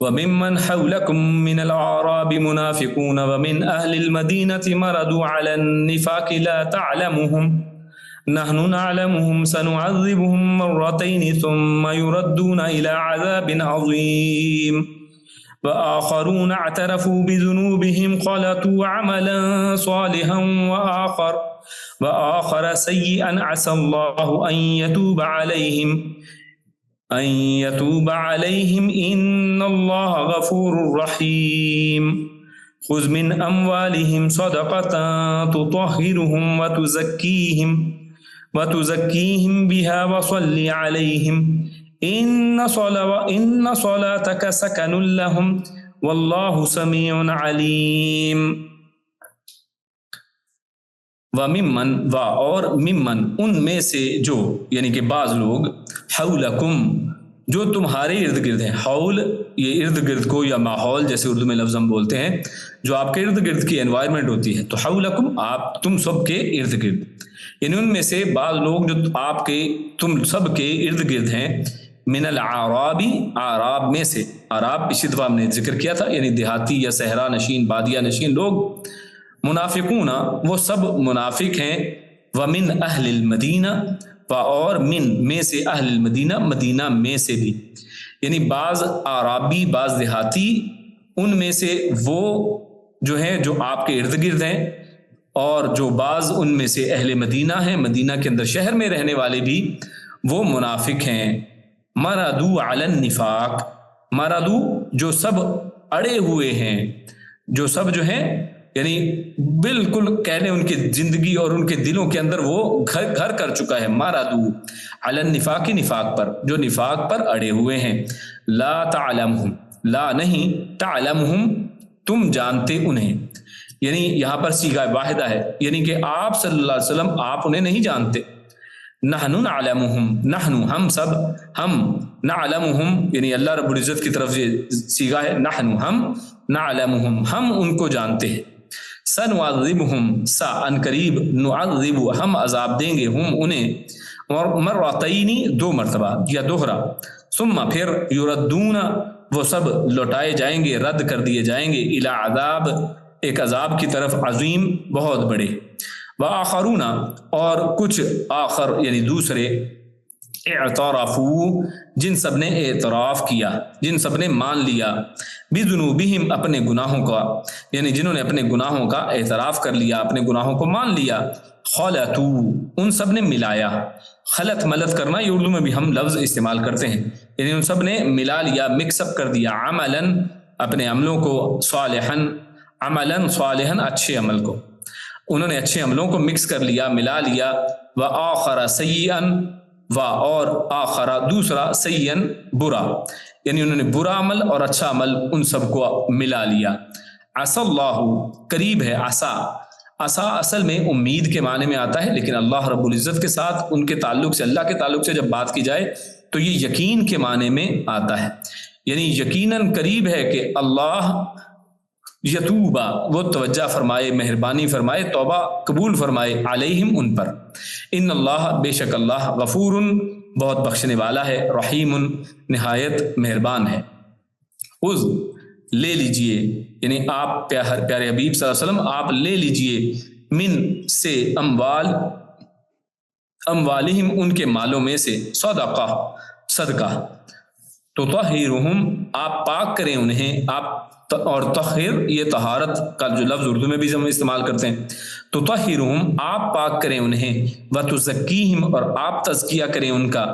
وَمِمَّنْ حَوْلَكُمْ مِنَ الْأَعْرَابِ مُنَافِقُونَ وَمِنْ أَهْلِ الْمَدِينَةِ مَرَدُوا عَلَى النِّفَاقِ لَا تَعْلَمُهُمْ نَحْنُ نَعْلَمُهُمْ سَنُعَذِّبُهُمْ مَرَّتَيْنِ ثُمَّ يُرَدُّونَ إِلَى عَذَابٍ عَظِيمٍ وآخرون اعترفوا بذنوبهم خلطوا عملا صالحا وآخر سيئا عسى الله أن يتوب عليهم إن الله غفور رحيم خذ من أموالهم صدقة تطهرهم وتزكيهم بها وصل عليهم إن صلاتك سكن لهم والله سميع عليم۔ وممن اور ممن ان میں سے جو یعنی کہ بعض لوگ حولکم جو تمہارے ارد گرد ہیں، حول یہ ارد گرد کو یا ماحول جیسے اردو میں لفظ ہم بولتے ہیں، جو آپ کے ارد گرد کی انوائرمنٹ ہوتی ہے، تو حولکم آپ تم سب کے ارد گرد، یعنی ان میں سے بعض لوگ جو آپ کے تم سب کے ارد گرد ہیں، من العرابی اعراب میں سے، اعراب پچھلی دفعہ ہم نے ذکر کیا تھا یعنی دیہاتی یا صحرا نشین بادیہ نشین لوگ، منافقون وہ سب منافق ہیں، ومن اہل المدینہ اور من میں سے اہل المدینہ مدینہ میں سے بھی، یعنی بعض اعرابی بعض دیہاتی ان میں سے وہ جو ہیں جو آپ کے ارد گرد ہیں، اور جو بعض ان میں سے اہل مدینہ ہیں، مدینہ کے اندر شہر میں رہنے والے بھی وہ منافق ہیں۔ مردو علی النفاق، مردو جو سب اڑے ہوئے ہیں، جو سب جو ہیں یعنی بالکل کہنے ان کی زندگی اور ان کے دلوں کے اندر وہ گھر کر چکا ہے، مردو علی النفاق نفاق پر، جو نفاق پر اڑے ہوئے ہیں، لا تعلمہم لا نہیں تعلمہم تم جانتے انہیں، یعنی یہاں پر صیغہ واحدہ ہے، یعنی کہ آپ صلی اللہ علیہ وسلم آپ انہیں نہیں جانتے، نحن نعلمہم نحن ہم سب، ہم نعلمہم یعنی اللہ رب العزت کی طرف سے صیغہ ہے، نحن ہم نعلمہم ہم ان کو جانتے ہیں، سنعذبہم سا ان قریب، نعذب ہم عذاب دیں گے، ہم انہیں، اور مرتین دو مرتبہ یا دوہرا، ثم پھر یردون وہ سب لوٹائے جائیں گے، رد کر دیے جائیں گے، الی عذاب ایک عذاب کی طرف، عظیم بہت بڑے، وآخرون اور کچھ آخر یعنی دوسرے، اعترفوا جن سب نے اعتراف کیا، جن سب نے مان لیا، بذنوبہم اپنے گناہوں کا، یعنی جنہوں نے اپنے گناہوں کا اعتراف کر لیا، اپنے گناہوں کو مان لیا، خلطو ان سب نے ملایا، خلط ملت کرنا یہ اردو میں بھی ہم لفظ استعمال کرتے ہیں، یعنی ان سب نے ملا لیا، مکس اپ کر دیا، عملاً اپنے عملوں کو، صالحاً عملاً صالحاً اچھے عمل کو، انہوں نے اچھے عملوں کو مکس کر لیا، ملا لیا، وآخر سیئاً اور آخر دوسرا سیئاً برا، یعنی انہوں نے برا عمل اور اچھا عمل ان سب کو ملا لیا۔ عسى اللہ قریب ہے، عسى اصل میں امید کے معنی میں آتا ہے، لیکن اللہ رب العزت کے ساتھ ان کے تعلق سے، اللہ کے تعلق سے جب بات کی جائے تو یہ یقین کے معنی میں آتا ہے، یعنی یقیناً قریب ہے کہ اللہ یتوبہ وہ توجہ فرمائے، مہربانی فرمائے، توبہ قبول فرمائے، علیہم ان پر، ان اللہ بے شک اللہ غفور بہت بخشنے والا ہے، رحیم نہایت مہربان ہے۔ خذ لے لیجئے، یعنی آپ پیارے حبیب صلی اللہ علیہ وسلم آپ لے لیجئے، من سے اموالہم ان کے مالوں میں سے، صدقہ تو طہرہم آپ پاک کریں انہیں، آپ اور طہر یہ طہارت کا جو لفظ اردو میں بھی ہم استعمال کرتے ہیں، تو طہرہم آپ پاک کریں انہیں، وتزکیہم اور آپ تزکیہ کریں ان کا،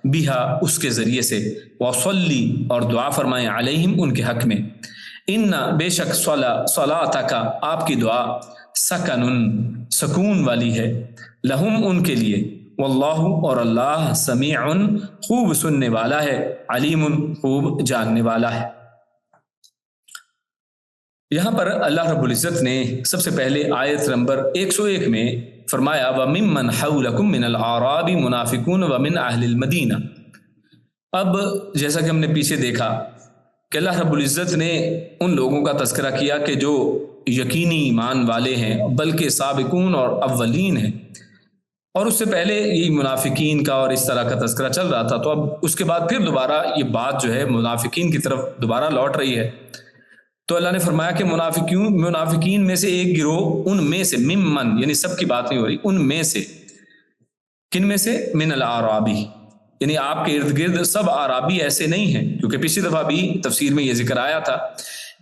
بہا اس کے ذریعے سے، وصلی اور دعا فرمائیں، علیہم ان کے حق میں، ان بے شک صلاتک آپ کی دعا، سکن سکون والی ہے، لہم ان کے لیے، واللہ اور اللہ سمیع خوب سننے والا ہے، علیم خوب جاننے والا ہے۔ یہاں پر اللہ رب العزت نے سب سے پہلے آیت نمبر 101 میں فرمایا وَمِمَّنْ حَوْلَكُمْ مِنَ الْأَعْرَابِ مُنَافِقُونَ وَمِنْ أَهْلِ الْمَدِينَةِ، اب جیسا کہ ہم نے پیچھے دیکھا کہ اللہ رب العزت نے ان لوگوں کا تذکرہ کیا کہ جو یقینی ایمان والے ہیں بلکہ سابقون اور اولین ہیں. اور اس سے پہلے یہ منافقین کا اور اس طرح کا تذکرہ چل رہا تھا. تو اب اس کے بعد پھر دوبارہ یہ بات جو ہے منافقین کی طرف دوبارہ لوٹ رہی ہے. تو اللہ نے فرمایا کہ منافقین میں سے ایک گروہ، ان میں سے، ممن یعنی سب کی بات نہیں ہو رہی، ان میں سے. کن میں سے؟ من الاعرابی، یعنی آپ کے ارد گرد سب اعرابی ایسے نہیں ہیں، کیونکہ پچھلی دفعہ بھی تفسیر میں یہ ذکر آیا تھا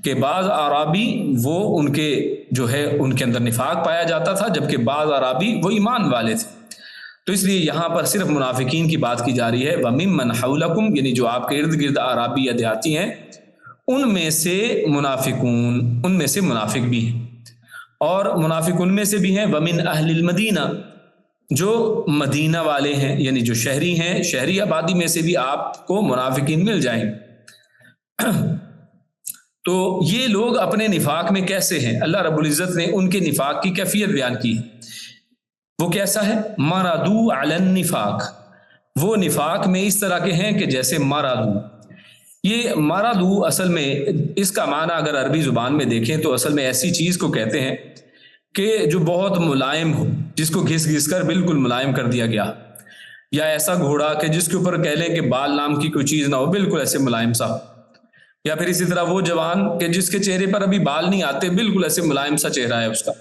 کہ بعض اعرابی وہ ان کے جو ہے ان کے اندر نفاق پایا جاتا تھا، جبکہ بعض اعرابی وہ ایمان والے تھے. تو اس لیے یہاں پر صرف منافقین کی بات کی جا رہی ہے. وَمِمَّنْ حَوْلَكُمْ، یعنی جو آپ کے ارد گرد اعرابی یا دیہاتی ہیں، ان میں سے منافقون، ان میں سے منافق بھی ہیں. اور منافق ان میں سے بھی ہیں وَمِنْ أَهْلِ الْمَدِينَةِ، جو مدینہ والے ہیں، یعنی جو شہری ہیں، شہری آبادی میں سے بھی آپ کو منافقین مل جائیں گے. تو یہ لوگ اپنے نفاق میں کیسے ہیں؟ اللہ رب العزت نے ان کے نفاق کی کیفیت بیان کی. وہ کیسا ہے؟ مردو علی النفاق، وہ نفاق میں اس طرح کے ہیں کہ جیسے مردو. یہ مردو اصل میں اس کا معنی اگر عربی زبان میں دیکھیں تو اصل میں ایسی چیز کو کہتے ہیں کہ جو بہت ملائم ہو، جس کو گھس گھس کر بالکل ملائم کر دیا گیا، یا ایسا گھوڑا کہ جس کے اوپر کہہ لیں کہ بال نام کی کوئی چیز نہ ہو، بالکل ایسے ملائم سا. یا پھر اسی طرح وہ جوان کہ جس کے چہرے پر ابھی بال نہیں آتے، بالکل ایسے ملائم سا چہرہ ہے اس کا.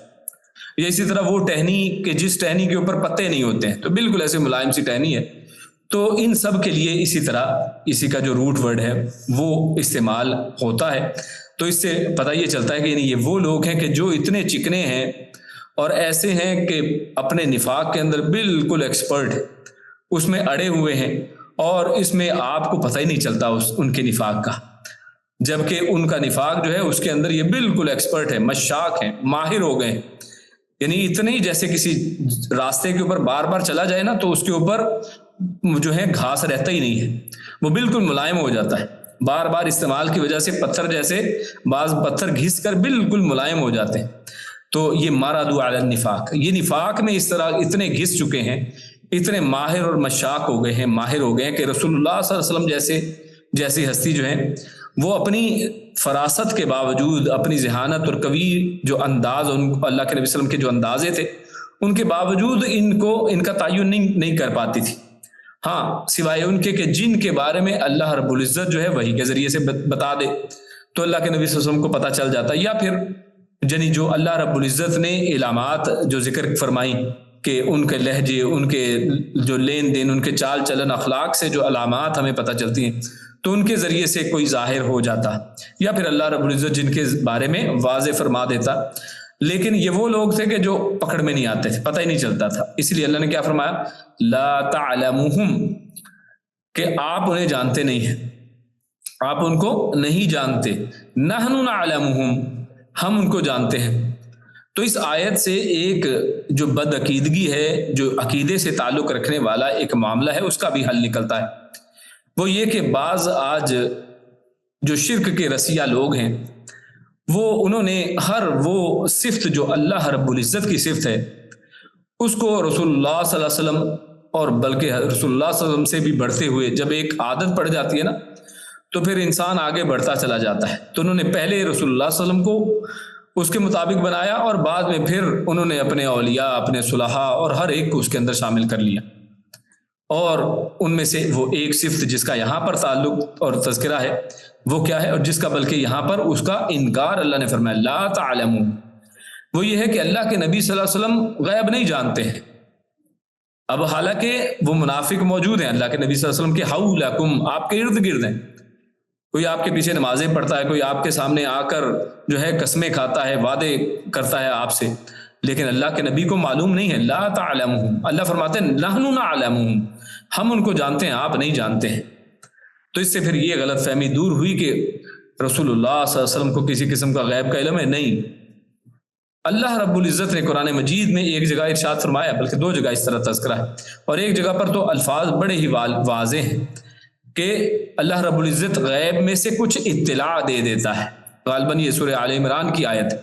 یا اسی طرح وہ ٹہنی کہ جس ٹہنی کے اوپر پتے نہیں ہوتے ہیں، تو بالکل ایسے ملائم سی ٹہنی ہے. تو ان سب کے لیے اسی طرح اسی کا جو روٹ ورڈ ہے وہ استعمال ہوتا ہے. تو اس سے پتہ یہ چلتا ہے کہ یعنی یہ وہ لوگ ہیں کہ جو اتنے چکنے ہیں اور ایسے ہیں کہ اپنے نفاق کے اندر بالکل ایکسپرٹ، اس میں اڑے ہوئے ہیں، اور اس میں آپ کو پتہ ہی نہیں چلتا ان کے نفاق کا، جبکہ ان کا نفاق جو ہے اس کے اندر یہ بالکل ایکسپرٹ ہے، مشاق ہیں، ماہر ہو گئے ہیں. یعنی اتنے ہی جیسے کسی راستے کے اوپر بار بار چلا جائے نا تو اس کے اوپر جو ہے گھاس رہتا ہی نہیں ہے، وہ بالکل ملائم ہو جاتا ہے. بار بار استعمال کی وجہ سے پتھر جیسے بعض پتھر گھس کر بالکل ملائم ہو جاتے ہیں. تو یہ مردو علی النفاق، یہ نفاق میں اس طرح اتنے گھس چکے ہیں، اتنے ماہر اور مشاق ہو گئے ہیں، ماہر ہو گئے ہیں کہ رسول اللہ صلی اللہ علیہ وسلم جیسی ہستی جو ہے وہ اپنی فراست کے باوجود، اپنی ذہانت اور قوی جو انداز، اللہ کے نبی صلی اللہ علیہ وسلم کے جو اندازے تھے ان کے باوجود ان کا تعین نہیں کر پاتی تھی. ہاں سوائے ان کے کہ جن کے بارے میں اللہ رب العزت جو ہے وحی کے ذریعے سے بتا دے تو اللہ کے نبی صلی اللہ علیہ وسلم کو پتہ چل جاتا. یا پھر یعنی جو اللہ رب العزت نے علامات جو ذکر فرمائی کہ ان کے لہجے، ان کے جو لین دین، ان کے چال چلن، اخلاق سے جو علامات ہمیں پتہ چلتی ہیں تو ان کے ذریعے سے کوئی ظاہر ہو جاتا. یا پھر اللہ رب العزت جن کے بارے میں واضح فرما دیتا. لیکن یہ وہ لوگ تھے کہ جو پکڑ میں نہیں آتے تھے، پتہ ہی نہیں چلتا تھا. اس لیے اللہ نے کیا فرمایا؟ لا تعلمہم، کہ آپ انہیں جانتے نہیں ہیں، آپ ان کو نہیں جانتے. نحن نعلمہم، ہم ان کو جانتے ہیں. تو اس آیت سے ایک جو بد عقیدگی ہے، جو عقیدے سے تعلق رکھنے والا ایک معاملہ ہے، اس کا بھی حل نکلتا ہے. وہ یہ کہ بعض آج جو شرک کے رسیہ لوگ ہیں وہ انہوں نے ہر وہ صفت جو اللہ رب العزت کی صفت ہے اس کو رسول اللہ صلی اللہ علیہ وسلم، اور بلکہ رسول اللہ صلی اللہ علیہ وسلم سے بھی بڑھتے ہوئے جب ایک عادت پڑ جاتی ہے نا تو پھر انسان آگے بڑھتا چلا جاتا ہے. تو انہوں نے پہلے رسول اللہ صلی اللہ علیہ وسلم کو اس کے مطابق بنایا، اور بعد میں پھر انہوں نے اپنے اولیاء، اپنے صلحاء اور ہر ایک کو اس کے اندر شامل کر لیا. اور ان میں سے وہ ایک صفت جس کا یہاں پر تعلق اور تذکرہ ہے وہ کیا ہے، اور جس کا بلکہ یہاں پر اس کا انکار اللہ نے فرمایا لا تعلمون، وہ یہ ہے کہ اللہ کے نبی صلی اللہ علیہ وسلم غیب نہیں جانتے ہیں. اب حالانکہ وہ منافق موجود ہیں اللہ کے نبی صلی اللہ علیہ وسلم کے حولکم، آپ کے ارد گرد ہیں. کوئی آپ کے پیچھے نمازیں پڑھتا ہے، کوئی آپ کے سامنے آ کر جو ہے قسمیں کھاتا ہے، وعدے کرتا ہے آپ سے، لیکن اللہ کے نبی کو معلوم نہیں ہے. لا تعلمون، اللہ فرماتے ہیں نحن نعلمون، ہم ان کو جانتے ہیں، آپ نہیں جانتے ہیں. تو اس سے پھر یہ غلط فہمی دور ہوئی کہ رسول اللہ صلی اللہ علیہ وسلم کو کسی قسم کا غیب کا علم ہے. نہیں، اللہ رب العزت نے قرآن مجید میں ایک جگہ ارشاد فرمایا، بلکہ دو جگہ اس طرح تذکرہ ہے، اور ایک جگہ پر تو الفاظ بڑے ہی واضح ہیں کہ اللہ رب العزت غیب میں سے کچھ اطلاع دے دیتا ہے. غالباً یہ سورہ آل عمران کی آیت ہے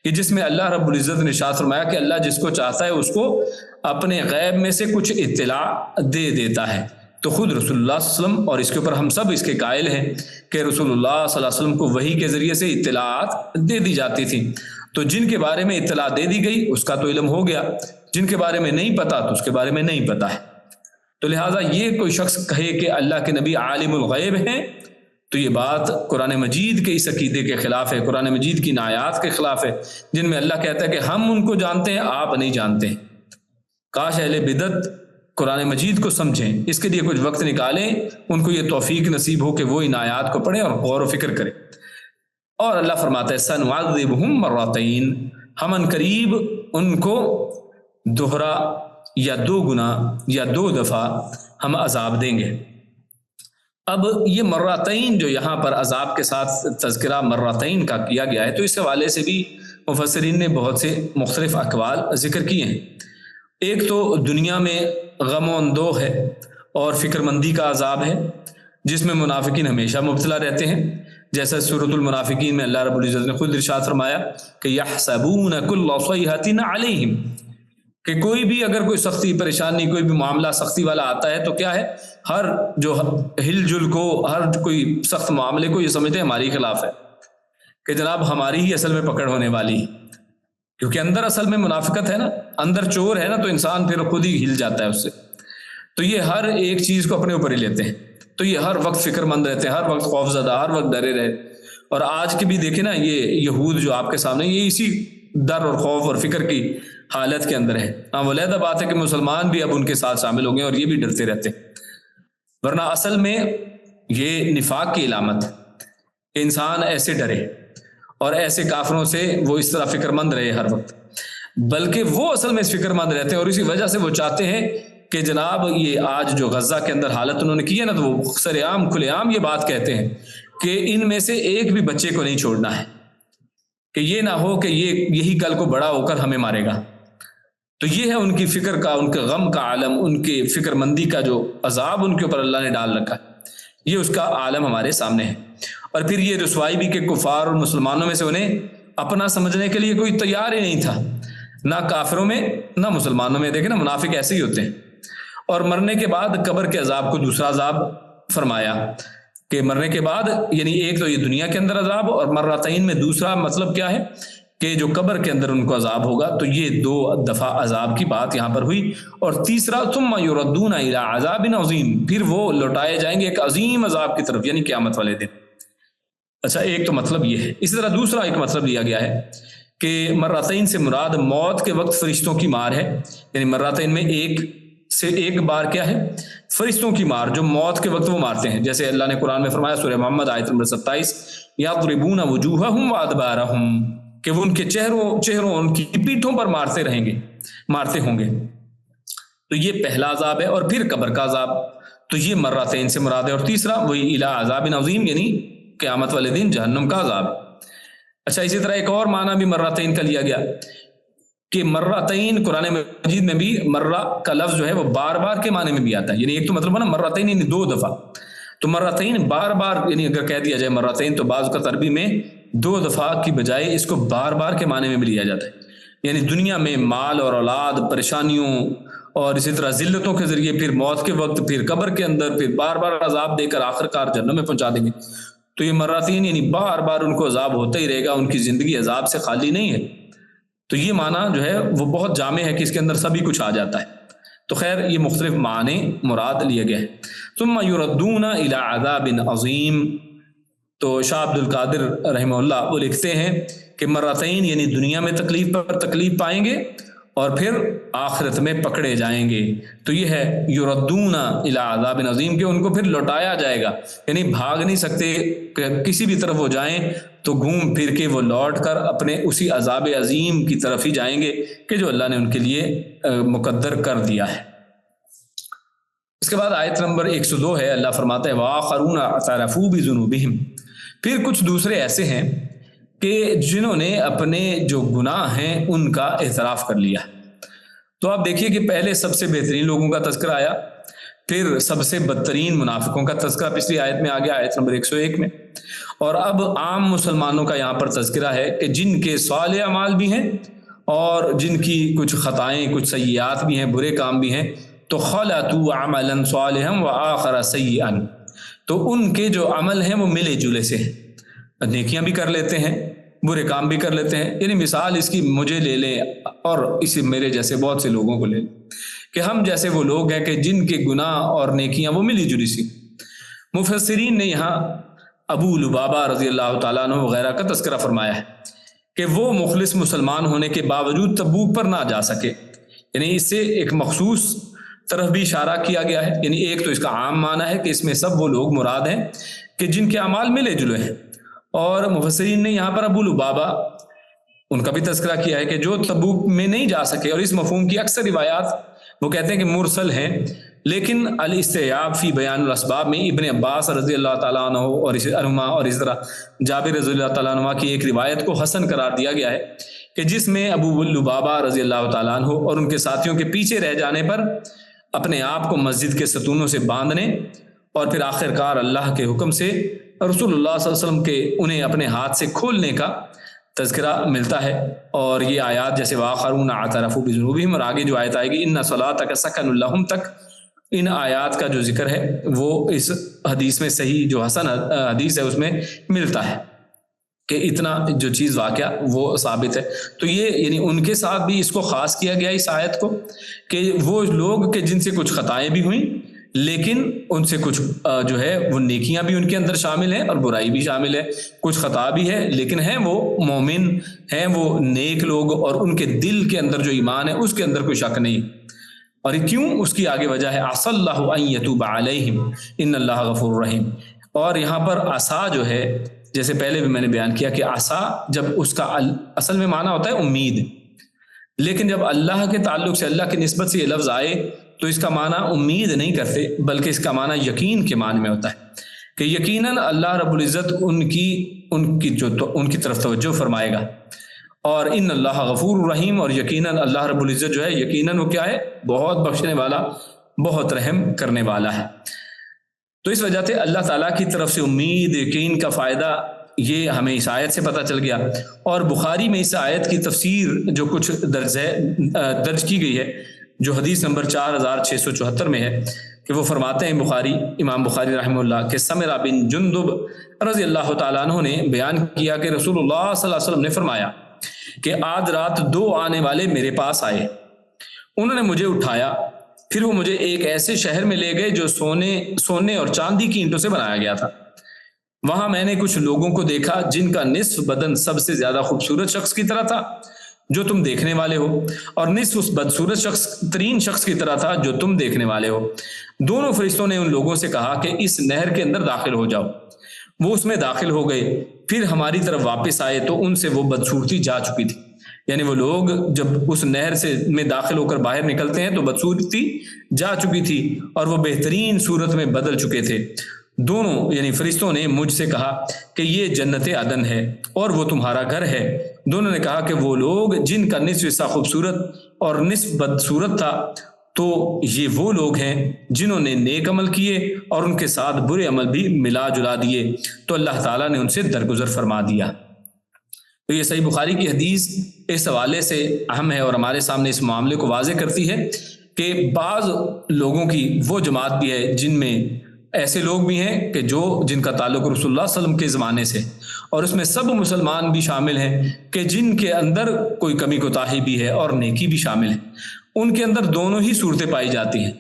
کہ جس میں اللہ رب العزت نے ارشاد فرمایا کہ اللہ جس کو چاہتا ہے اس کو اپنے غیب میں سے کچھ اطلاع دے دیتا ہے. تو خود رسول اللہ صلی اللہ علیہ وسلم، اور اس کے اوپر ہم سب اس کے قائل ہیں کہ رسول اللہ صلی اللہ علیہ وسلم کو وحی کے ذریعے سے اطلاعات دے دی جاتی تھی. تو جن کے بارے میں اطلاع دے دی گئی اس کا تو علم ہو گیا، جن کے بارے میں نہیں پتا تو اس کے بارے میں نہیں پتا ہے۔ تو لہٰذا یہ کوئی شخص کہے کہ اللہ کے نبی عالم الغیب ہیں تو یہ بات قرآن مجید کے اس عقیدے کے خلاف ہے، قرآن مجید کی ان آیات کے خلاف ہے جن میں اللہ کہتا ہے کہ ہم ان کو جانتے ہیں، آپ نہیں جانتے۔ کاش اہل بدعت قرآن مجید کو سمجھیں، اس کے لیے کچھ وقت نکالیں، ان کو یہ توفیق نصیب ہو کہ وہ ان آیات کو پڑھیں اور غور و فکر کریں۔ اور اللہ فرماتا ہے سنعذبہم مرتین، ہم ان قریب ان کو دوہرا یا دو گنا یا دو دفعہ ہم عذاب دیں گے۔ اب یہ مرتین جو یہاں پر عذاب کے ساتھ تذکرہ مرتین کا کیا گیا ہے، تو اس حوالے سے بھی مفسرین نے بہت سے مختلف اقوال ذکر کیے ہیں۔ ایک تو دنیا میں غم و اندوہ ہے اور فکر مندی کا عذاب ہے جس میں منافقین ہمیشہ مبتلا رہتے ہیں، جیسا سورۃ المنافقین میں اللہ رب العزت نے خود ارشاد فرمایا کہ یحسبون کل صیحۃ علیہم، کہ کوئی بھی اگر کوئی سختی پریشانی کوئی بھی معاملہ سختی والا آتا ہے تو کیا ہے، ہر جو ہل جل کو ہر کوئی سخت معاملے کو یہ سمجھتے ہیں ہماری خلاف ہے، کہ جناب ہماری ہی اصل میں پکڑ ہونے والی ہے، کیونکہ اندر اصل میں منافقت ہے نا، اندر چور ہے نا، تو انسان پھر خود ہی ہل جاتا ہے اس سے۔ تو یہ ہر ایک چیز کو اپنے اوپر ہی لیتے ہیں، تو یہ ہر وقت فکر مند رہتے ہیں، ہر وقت خوف زدہ، ہر وقت ڈرے رہے۔ اور آج کے بھی دیکھیں نا، یہ یہود جو آپ کے سامنے، یہ اسی ڈر اور خوف اور فکر کی حالت کے اندر ہے۔ ہاں ولیدہ بات ہے کہ مسلمان بھی اب ان کے ساتھ شامل ہو گئے اور یہ بھی ڈرتے رہتے ہیں، ورنہ اصل میں یہ نفاق کی علامت ہے کہ انسان ایسے ڈرے اور ایسے کافروں سے وہ اس طرح فکر مند رہے ہر وقت، بلکہ وہ اصل میں فکر مند رہتے ہیں اور اسی وجہ سے وہ چاہتے ہیں کہ جناب یہ آج جو غزہ کے اندر حالت انہوں نے کی ہے نا، تو وہ سر عام کھلے عام یہ بات کہتے ہیں کہ ان میں سے ایک بھی بچے کو نہیں چھوڑنا ہے، کہ یہ نہ ہو کہ یہی کل کو بڑا ہو کر ہمیں مارے گا۔ تو یہ ہے ان کی فکر کا، ان کے غم کا عالم، ان کی فکر مندی کا جو عذاب ان کے اوپر اللہ نے ڈال رکھا ہے، یہ اس کا عالم ہمارے سامنے ہے۔ اور پھر یہ رسوائی بھی کہ کفار اور مسلمانوں میں سے انہیں اپنا سمجھنے کے لیے کوئی تیار ہی نہیں تھا، نہ کافروں میں نہ مسلمانوں میں۔ دیکھیں نا، منافق ایسے ہی ہوتے ہیں۔ اور مرنے کے بعد قبر کے عذاب کو دوسرا عذاب فرمایا کہ مرنے کے بعد، یعنی ایک تو یہ دنیا کے اندر عذاب، اور مرتین میں دوسرا مطلب کیا ہے کہ جو قبر کے اندر ان کو عذاب ہوگا، تو یہ دو دفعہ عذاب کی بات یہاں پر ہوئی۔ اور تیسرا ثم یردون الی عذاب عظیم، پھر وہ لوٹائے جائیں گے ایک عظیم عذاب کی طرف، یعنی قیامت والے دن۔ اچھا، ایک تو مطلب یہ ہے۔ اسی طرح دوسرا ایک مطلب لیا گیا ہے کہ مرتین سے مراد موت کے وقت فرشتوں کی مار ہے، یعنی مرتین میں ایک بار کیا ہے، فرشتوں کی مار جو موت کے وقت وہ مارتے ہیں، جیسے اللہ نے قرآن میں فرمایا سورہ محمد آیت نمبر 27 یضربون وجوہہم وادبارہم، کہ وہ ان کے چہروں ان کی پیٹھوں پر مارتے ہوں گے۔ تو یہ پہلا عذاب ہے، اور پھر قبر کا عذاب، تو یہ مرتین سے مراد ہے۔ اور تیسرا وہی الی عذاب عظیم، یعنی قیامت والے دن جہنم کا عذاب۔ اچھا، اسی طرح ایک اور معنی بھی مرتین کا لیا گیا کہ مرتین قرآن مجید میں بھی مرہ کا لفظ جو ہے وہ بار بار کے معنی میں بھی آتا ہے، یعنی ایک تو مطلب ہے نا مرتین یعنی دو دفعہ، تو مرتین بار بار، یعنی اگر کہہ دیا جائے مرتین تو بعض اوقات عربی میں دو دفعہ کی بجائے اس کو بار بار کے معنی میں بھی لیا جاتا ہے، یعنی دنیا میں مال اور اولاد، پریشانیوں اور اسی طرح ذلتوں کے ذریعے، پھر موت کے وقت، پھر قبر کے اندر، پھر بار بار عذاب دے کر آخر کار جہنم میں پہنچا دیں گے۔ تو یہ مرتین یعنی بار بار ان کو عذاب ہوتا ہی رہے گا، ان کی زندگی عذاب سے خالی نہیں ہے۔ تو یہ معنی جو ہے وہ بہت جامع ہے کہ اس کے اندر سبھی کچھ آ جاتا ہے۔ تو خیر، یہ مختلف معنی مراد لیے گئے۔ ثم یردون الی عذاب عظیم، تو شاہ عبد القادر رحمہ اللہ وہ لکھتے ہیں کہ مرتین یعنی دنیا میں تکلیف پر تکلیف پائیں گے اور پھر آخرت میں پکڑے جائیں گے۔ تو یہ ہے یردون الی عذاب عظیم، کہ ان کو پھر لوٹایا جائے گا، یعنی بھاگ نہیں سکتے، کہ کسی بھی طرف وہ جائیں تو گھوم پھر کے وہ لوٹ کر اپنے اسی عذاب عظیم کی طرف ہی جائیں گے کہ جو اللہ نے ان کے لیے مقدر کر دیا ہے۔ اس کے بعد آیت نمبر 102 ہے، اللہ فرماتا ہے وآخرون اعترفوا بذنوبہم، پھر کچھ دوسرے ایسے ہیں کہ جنہوں نے اپنے جو گناہ ہیں ان کا اعتراف کر لیا۔ تو آپ دیکھیے کہ پہلے سب سے بہترین لوگوں کا تذکرہ آیا، پھر سب سے بدترین منافقوں کا تذکرہ پچھلی آیت میں آ گیا، آیت نمبر 101 میں، اور اب عام مسلمانوں کا یہاں پر تذکرہ ہے کہ جن کے صالح اعمال بھی ہیں اور جن کی کچھ خطائیں، کچھ سیئات بھی ہیں، برے کام بھی ہیں، تو خلطوا عملا صالحا وآخر سیئا، تو ان کے جو عمل ہیں وہ ملے جلے سے ہیں، نیکیاں بھی کر لیتے ہیں برے کام بھی کر لیتے ہیں. یعنی مثال اس کی مجھے لے لیں اور اسی میرے جیسے بہت سے لوگوں کو لے لیں کہ ہم جیسے وہ لوگ ہیں کہ جن کے گناہ اور نیکیاں وہ ملی جلی سی. مفسرین نے یہاں ابو لبابہ رضی اللہ تعالیٰ عنہ وغیرہ کا تذکرہ فرمایا ہے کہ وہ مخلص مسلمان ہونے کے باوجود تبوک پر نہ جا سکے. یعنی اس سے ایک مخصوص طرف بھی اشارہ کیا گیا ہے. یعنی ایک تو اس کا عام معنی ہے کہ اس میں سب وہ لوگ مراد ہیں کہ جن کے اعمال ملے جلے ہیں. اور مفسرین نے یہاں پر ابو لبابہ ان کا بھی تذکرہ کیا ہے کہ جو تبوک میں نہیں جا سکے. اور اس مفہوم کی اکثر روایات وہ کہتے ہیں کہ مرسل ہیں، لیکن الاستیاب فی بیان الاسباب میں ابن عباس رضی اللہ تعالیٰ عنہ اور اس طرح جابر رضی اللہ تعالیٰ عنہ کی ایک روایت کو حسن قرار دیا گیا ہے کہ جس میں ابو لبابہ رضی اللہ تعالیٰ عنہ اور ان کے ساتھیوں کے پیچھے رہ جانے پر اپنے آپ کو مسجد کے ستونوں سے باندھنے اور پھر آخر کار اللہ کے حکم سے رسول اللہ صلی اللہ علیہ وسلم کے انہیں اپنے ہاتھ سے کھولنے کا تذکرہ ملتا ہے. اور یہ آیات جیسے وآخرون اعترفوا بذنوبہم اور آگے جو آیت آئے گی ان صلاتک سکن لہم تک، ان آیات کا جو ذکر ہے وہ اس حدیث میں صحیح جو حسن حدیث ہے اس میں ملتا ہے کہ اتنا جو چیز واقعہ وہ ثابت ہے. تو یہ یعنی ان کے ساتھ بھی اس کو خاص کیا گیا اس آیت کو کہ وہ لوگ کہ جن سے کچھ خطائیں بھی ہوئیں لیکن ان سے کچھ جو ہے وہ نیکیاں بھی ان کے اندر شامل ہیں اور برائی بھی شامل ہے. کچھ خطا بھی ہے لیکن ہیں وہ مومن ہیں، وہ نیک لوگ، اور ان کے دل کے اندر جو ایمان ہے اس کے اندر کوئی شک نہیں. اور کیوں؟ اس کی آگے وجہ ہے عسى اللہ ان یتوب علیہم ان اللہ غفور رحیم. اور یہاں پر عسا جو ہے جیسے پہلے بھی میں نے بیان کیا کہ عسا جب اس کا اصل میں معنی ہوتا ہے امید، لیکن جب اللہ کے تعلق سے اللہ کی نسبت سے یہ لفظ آئے تو اس کا معنی امید نہیں کرتے بلکہ اس کا معنی یقین کے معنی میں ہوتا ہے کہ یقیناً اللہ رب العزت ان کی طرف توجہ فرمائے گا. اور ان اللہ غفور رحیم، اور یقیناً اللہ رب العزت جو ہے یقیناً وہ کیا ہے؟ بہت بخشنے والا، بہت رحم کرنے والا ہے. تو اس وجہ سے اللہ تعالیٰ کی طرف سے امید یقین کا فائدہ یہ ہمیں اس آیت سے پتہ چل گیا. اور بخاری میں اس آیت کی تفسیر جو کچھ درج کی گئی ہے جو حدیث نمبر 4674 میں ہے کہ وہ فرماتے ہیں امام بخاری رحمہ اللہ کہ سمرہ بن جندب رضی اللہ تعالیٰ عنہ نے بیان کیا کہ رسول اللہ صلی اللہ علیہ وسلم نے فرمایا کہ آج رات 2 آنے والے میرے پاس آئے، انہوں نے مجھے اٹھایا، پھر وہ مجھے ایک ایسے شہر میں لے گئے جو سونے اور چاندی کی اینٹوں سے بنایا گیا تھا. وہاں میں نے کچھ لوگوں کو دیکھا جن کا نصف بدن سب سے زیادہ خوبصورت شخص کی طرح تھا جو تم دیکھنے والے ہو، اور نصف اس بدصورت ترین شخص کی طرح تھا جو تم دیکھنے والے ہو. دونوں فرشتوں نے ان لوگوں سے کہا کہ اس نہر کے اندر داخل ہو جاؤ. وہ اس میں داخل ہو گئے، پھر ہماری طرف واپس آئے تو ان سے وہ بدصورتی جا چکی تھی. یعنی وہ لوگ جب اس نہر میں داخل ہو کر باہر نکلتے ہیں تو بدصورتی جا چکی تھی اور وہ بہترین صورت میں بدل چکے تھے. دونوں یعنی فرشتوں نے مجھ سے کہا کہ یہ جنت عدن ہے اور وہ تمہارا گھر ہے. دونوں نے کہا کہ وہ لوگ جن کا نصف حصہ خوبصورت اور نصف بدصورت تھا تو یہ وہ لوگ ہیں جنہوں نے نیک عمل کیے اور ان کے ساتھ برے عمل بھی ملا جلا دیے تو اللہ تعالیٰ نے ان سے درگزر فرما دیا. تو یہ صحیح بخاری کی حدیث اس حوالے سے اہم ہے اور ہمارے سامنے اس معاملے کو واضح کرتی ہے کہ بعض لوگوں کی وہ جماعت بھی ہے جن میں ایسے لوگ بھی ہیں کہ جن کا تعلق رسول اللہ صلی اللہ علیہ وسلم کے زمانے سے، اور اس میں سب مسلمان بھی شامل ہیں کہ جن کے اندر کوئی کمی کوتاہی بھی ہے اور نیکی بھی شامل ہے. ان کے اندر دونوں ہی صورتیں پائی جاتی ہیں.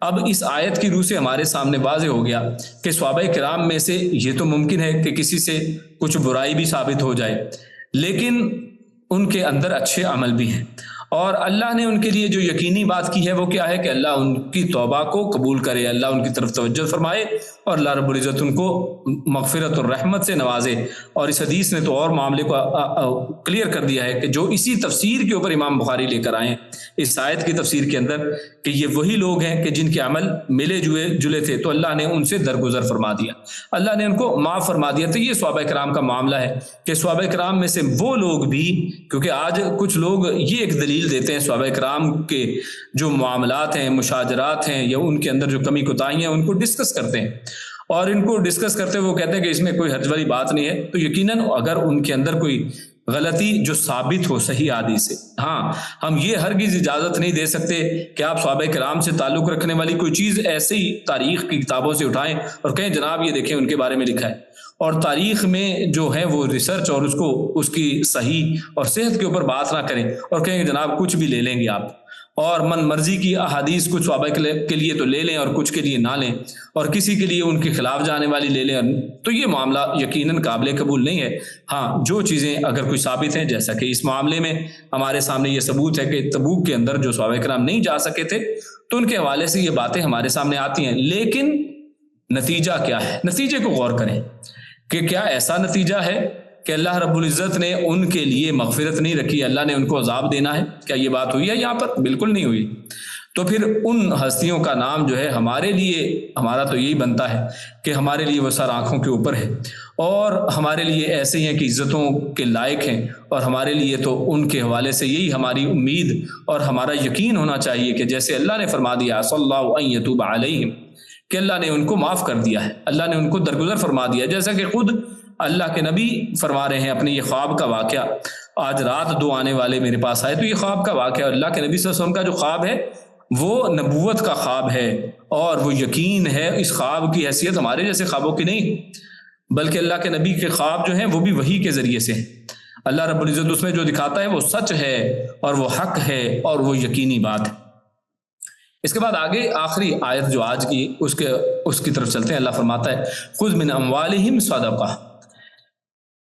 اب اس آیت کی روح سے ہمارے سامنے واضح ہو گیا کہ صحابہ کرام میں سے یہ تو ممکن ہے کہ کسی سے کچھ برائی بھی ثابت ہو جائے لیکن ان کے اندر اچھے عمل بھی ہیں، اور اللہ نے ان کے لیے جو یقینی بات کی ہے وہ کیا ہے کہ اللہ ان کی توبہ کو قبول کرے، اللہ ان کی طرف توجہ فرمائے اور اللہ رب العزت ان کو مغفرت اور رحمت سے نوازے. اور اس حدیث نے تو اور معاملے کو کلیئر کر دیا ہے کہ جو اسی تفسیر کے اوپر امام بخاری لے کر آئے اس آیت کی تفسیر کے اندر کہ یہ وہی لوگ ہیں کہ جن کے عمل ملے جلے تھے تو اللہ نے ان سے درگزر فرما دیا، اللہ نے ان کو معاف فرما دیا. تو یہ صحابہ کرام کا معاملہ ہے کہ صحابہ کرام میں سے وہ لوگ بھی، کیونکہ آج کچھ لوگ یہ ایک دلیل دیتے ہیں صحابہ کرام کے جو معاملات ہیں، مشاجرات ہیں یا ان کے اندر جو کمی کوتاہی ہیں ان کو ڈسکس کرتے ہیں، اور ان کو ڈسکس کرتے ہوئے وہ کہتے ہیں کہ اس میں کوئی حرج والی بات نہیں ہے. تو یقیناً اگر ان کے اندر کوئی غلطی جو ثابت ہو صحیح حدیث سے. ہاں ہم یہ ہرگز اجازت نہیں دے سکتے کہ آپ صحابہ کرام سے تعلق رکھنے والی کوئی چیز ایسے ہی تاریخ کی کتابوں سے اٹھائیں اور کہیں جناب یہ دیکھیں ان کے بارے میں لکھا ہے, اور تاریخ میں جو ہے وہ ریسرچ اور اس کی صحیح اور صحت کے اوپر بات نہ کریں اور کہیں جناب کچھ بھی لے لیں گے آپ, اور من مرضی کی احادیث کچھ صحابہ کے لیے تو لے لیں اور کچھ کے لیے نہ لیں, اور کسی کے لیے ان کے خلاف جانے والی لے لیں, تو یہ معاملہ یقیناً قابل قبول نہیں ہے. ہاں جو چیزیں اگر کوئی ثابت ہیں, جیسا کہ اس معاملے میں ہمارے سامنے یہ ثبوت ہے کہ تبوک کے اندر جو صحابہ کرام نہیں جا سکے تھے تو ان کے حوالے سے یہ باتیں ہمارے سامنے آتی ہیں, لیکن نتیجہ کیا ہے؟ نتیجے کو غور کریں کہ کیا ایسا نتیجہ ہے کہ اللہ رب العزت نے ان کے لیے مغفرت نہیں رکھی, اللہ نے ان کو عذاب دینا ہے؟ کیا یہ بات ہوئی ہے یہاں پر؟ بالکل نہیں ہوئی. تو پھر ان ہستیوں کا نام جو ہے ہمارے لیے, ہمارا تو یہی بنتا ہے کہ ہمارے لیے وہ سر آنکھوں کے اوپر ہے اور ہمارے لیے ایسے ہی ہیں کہ عزتوں کے لائق ہیں, اور ہمارے لیے تو ان کے حوالے سے یہی ہماری امید اور ہمارا یقین ہونا چاہیے کہ جیسے اللہ نے فرما دیا صلی اللہ ان یتوب علیہم, کہ اللہ نے ان کو معاف کر دیا ہے, اللہ نے ان کو درگزر فرما دیا, جیسا کہ خود اللہ کے نبی فرما رہے ہیں اپنے یہ خواب کا واقعہ. آج رات 2 آنے والے میرے پاس آئے تو یہ خواب کا واقعہ, اللہ کے نبی صلی اللہ علیہ وسلم کا جو خواب ہے وہ نبوت کا خواب ہے, اور وہ یقین ہے اس خواب کی حیثیت ہمارے جیسے خوابوں کی نہیں, بلکہ اللہ کے نبی کے خواب جو ہیں وہ بھی وحی کے ذریعے سے, اللہ رب العزت اس میں جو دکھاتا ہے وہ سچ ہے اور وہ حق ہے اور وہ یقینی بات ہے. اس کے بعد آگے آخری آیت جو آج کی اس کی طرف چلتے ہیں. اللہ فرماتا ہے خذ من اموالہم صدقہ.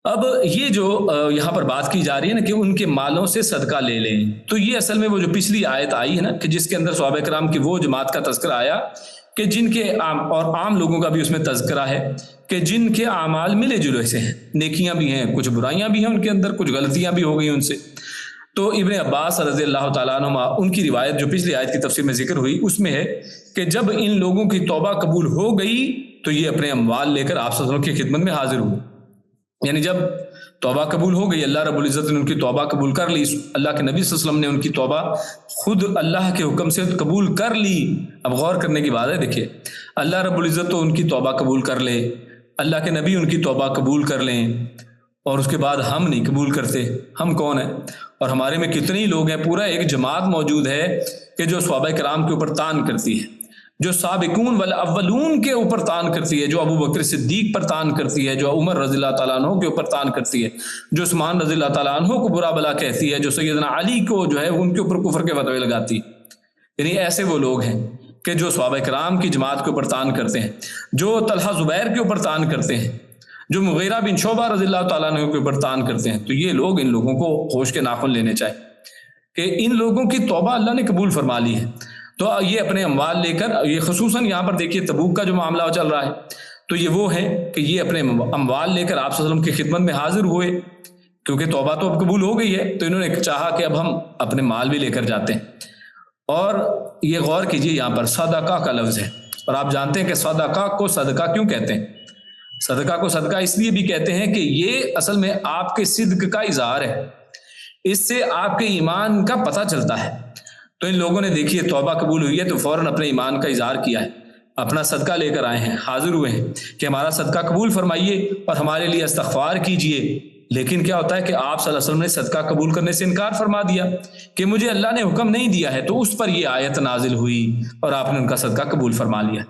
اب یہ جو یہاں پر بات کی جا رہی ہے نا کہ ان کے مالوں سے صدقہ لے لیں, تو یہ اصل میں وہ جو پچھلی آیت آئی ہے نا کہ جس کے اندر صحابہ کرام کی وہ جماعت کا تذکرہ آیا کہ جن کے اور عام لوگوں کا بھی اس میں تذکرہ ہے کہ جن کے اعمال ملے جلے سے ہیں, نیکیاں بھی ہیں, کچھ برائیاں بھی ہیں ان کے اندر, کچھ غلطیاں بھی ہو گئی ان سے. تو ابن عباس رضی اللہ تعالیٰ عنہما ان کی روایت جو پچھلی آیت کی تفسیر میں ذکر ہوئی اس میں ہے کہ جب ان لوگوں کی توبہ قبول ہو گئی تو یہ اپنے اموال لے کر آپ صلی اللہ علیہ وسلم کی خدمت میں حاضر ہوئے. یعنی جب توبہ قبول ہو گئی, اللہ رب العزت نے ان کی توبہ قبول کر لی, اللہ کے نبی صلی اللہ علیہ وسلم نے ان کی توبہ خود اللہ کے حکم سے قبول کر لی. اب غور کرنے کی بات ہے, دیکھیے اللہ رب العزت تو ان کی توبہ قبول کر لے, اللہ کے نبی ان کی توبہ قبول کر لیں, اور اس کے بعد ہم نہیں قبول کرتے. ہم کون ہیں اور ہمارے میں کتنے ہی لوگ ہیں؟ پورا ایک جماعت موجود ہے کہ جو صحابہ کرام کے اوپر تان کرتی ہے, جو سابقون والاولون کے اوپر تان کرتی ہے, جو ابو بکر صدیق پر تان کرتی ہے, جو عمر رضی اللہ تعالیٰ عنہ کے اوپر تان کرتی ہے, جو عثمان رضی اللہ تعالیٰ عنہ کو برا بلا کہتی ہے, جو سیدنا علی کو جو ہے ان کے اوپر کفر کے فتوے لگاتی. یعنی ایسے وہ لوگ ہیں کہ جو صحابہ کرام کی جماعت کے اوپر تان کرتے ہیں, جو طلحہ زبیر کے اوپر تان کرتے ہیں, جو مغیرہ بن شعبہ رضی اللہ تعالیٰ عنہ کے اوپر تان کرتے ہیں. تو یہ لوگ, ان لوگوں کو ہوش کے ناخن لینے چاہیے کہ ان لوگوں کی توبہ اللہ نے قبول فرما لی ہے. تو یہ اپنے اموال لے کر, یہ خصوصاً یہاں پر دیکھیے تبوک کا جو معاملہ چل رہا ہے تو یہ وہ ہے کہ یہ اپنے اموال لے کر آپ صلی اللہ علیہ وسلم کی خدمت میں حاضر ہوئے, کیونکہ توبہ تو اب قبول ہو گئی ہے تو انہوں نے چاہا کہ اب ہم اپنے مال بھی لے کر جاتے ہیں. اور یہ غور کیجیے یہاں پر صدقہ کا لفظ ہے, اور آپ جانتے ہیں کہ صدقہ کو صدقہ کیوں کہتے ہیں؟ صدقہ کو صدقہ اس لیے بھی کہتے ہیں کہ یہ اصل میں آپ کے صدق کا اظہار ہے, اس سے آپ کے ایمان کا پتہ چلتا ہے. تو ان لوگوں نے دیکھیے توبہ قبول ہوئی ہے تو فوراً اپنے ایمان کا اظہار کیا ہے, اپنا صدقہ لے کر آئے ہیں, حاضر ہوئے ہیں کہ ہمارا صدقہ قبول فرمائیے اور ہمارے لیے استغفار کیجئے. لیکن کیا ہوتا ہے کہ آپ صلی اللہ علیہ وسلم نے صدقہ قبول کرنے سے انکار فرما دیا کہ مجھے اللہ نے حکم نہیں دیا ہے, تو اس پر یہ آیت نازل ہوئی اور آپ نے ان کا صدقہ قبول فرما لیا.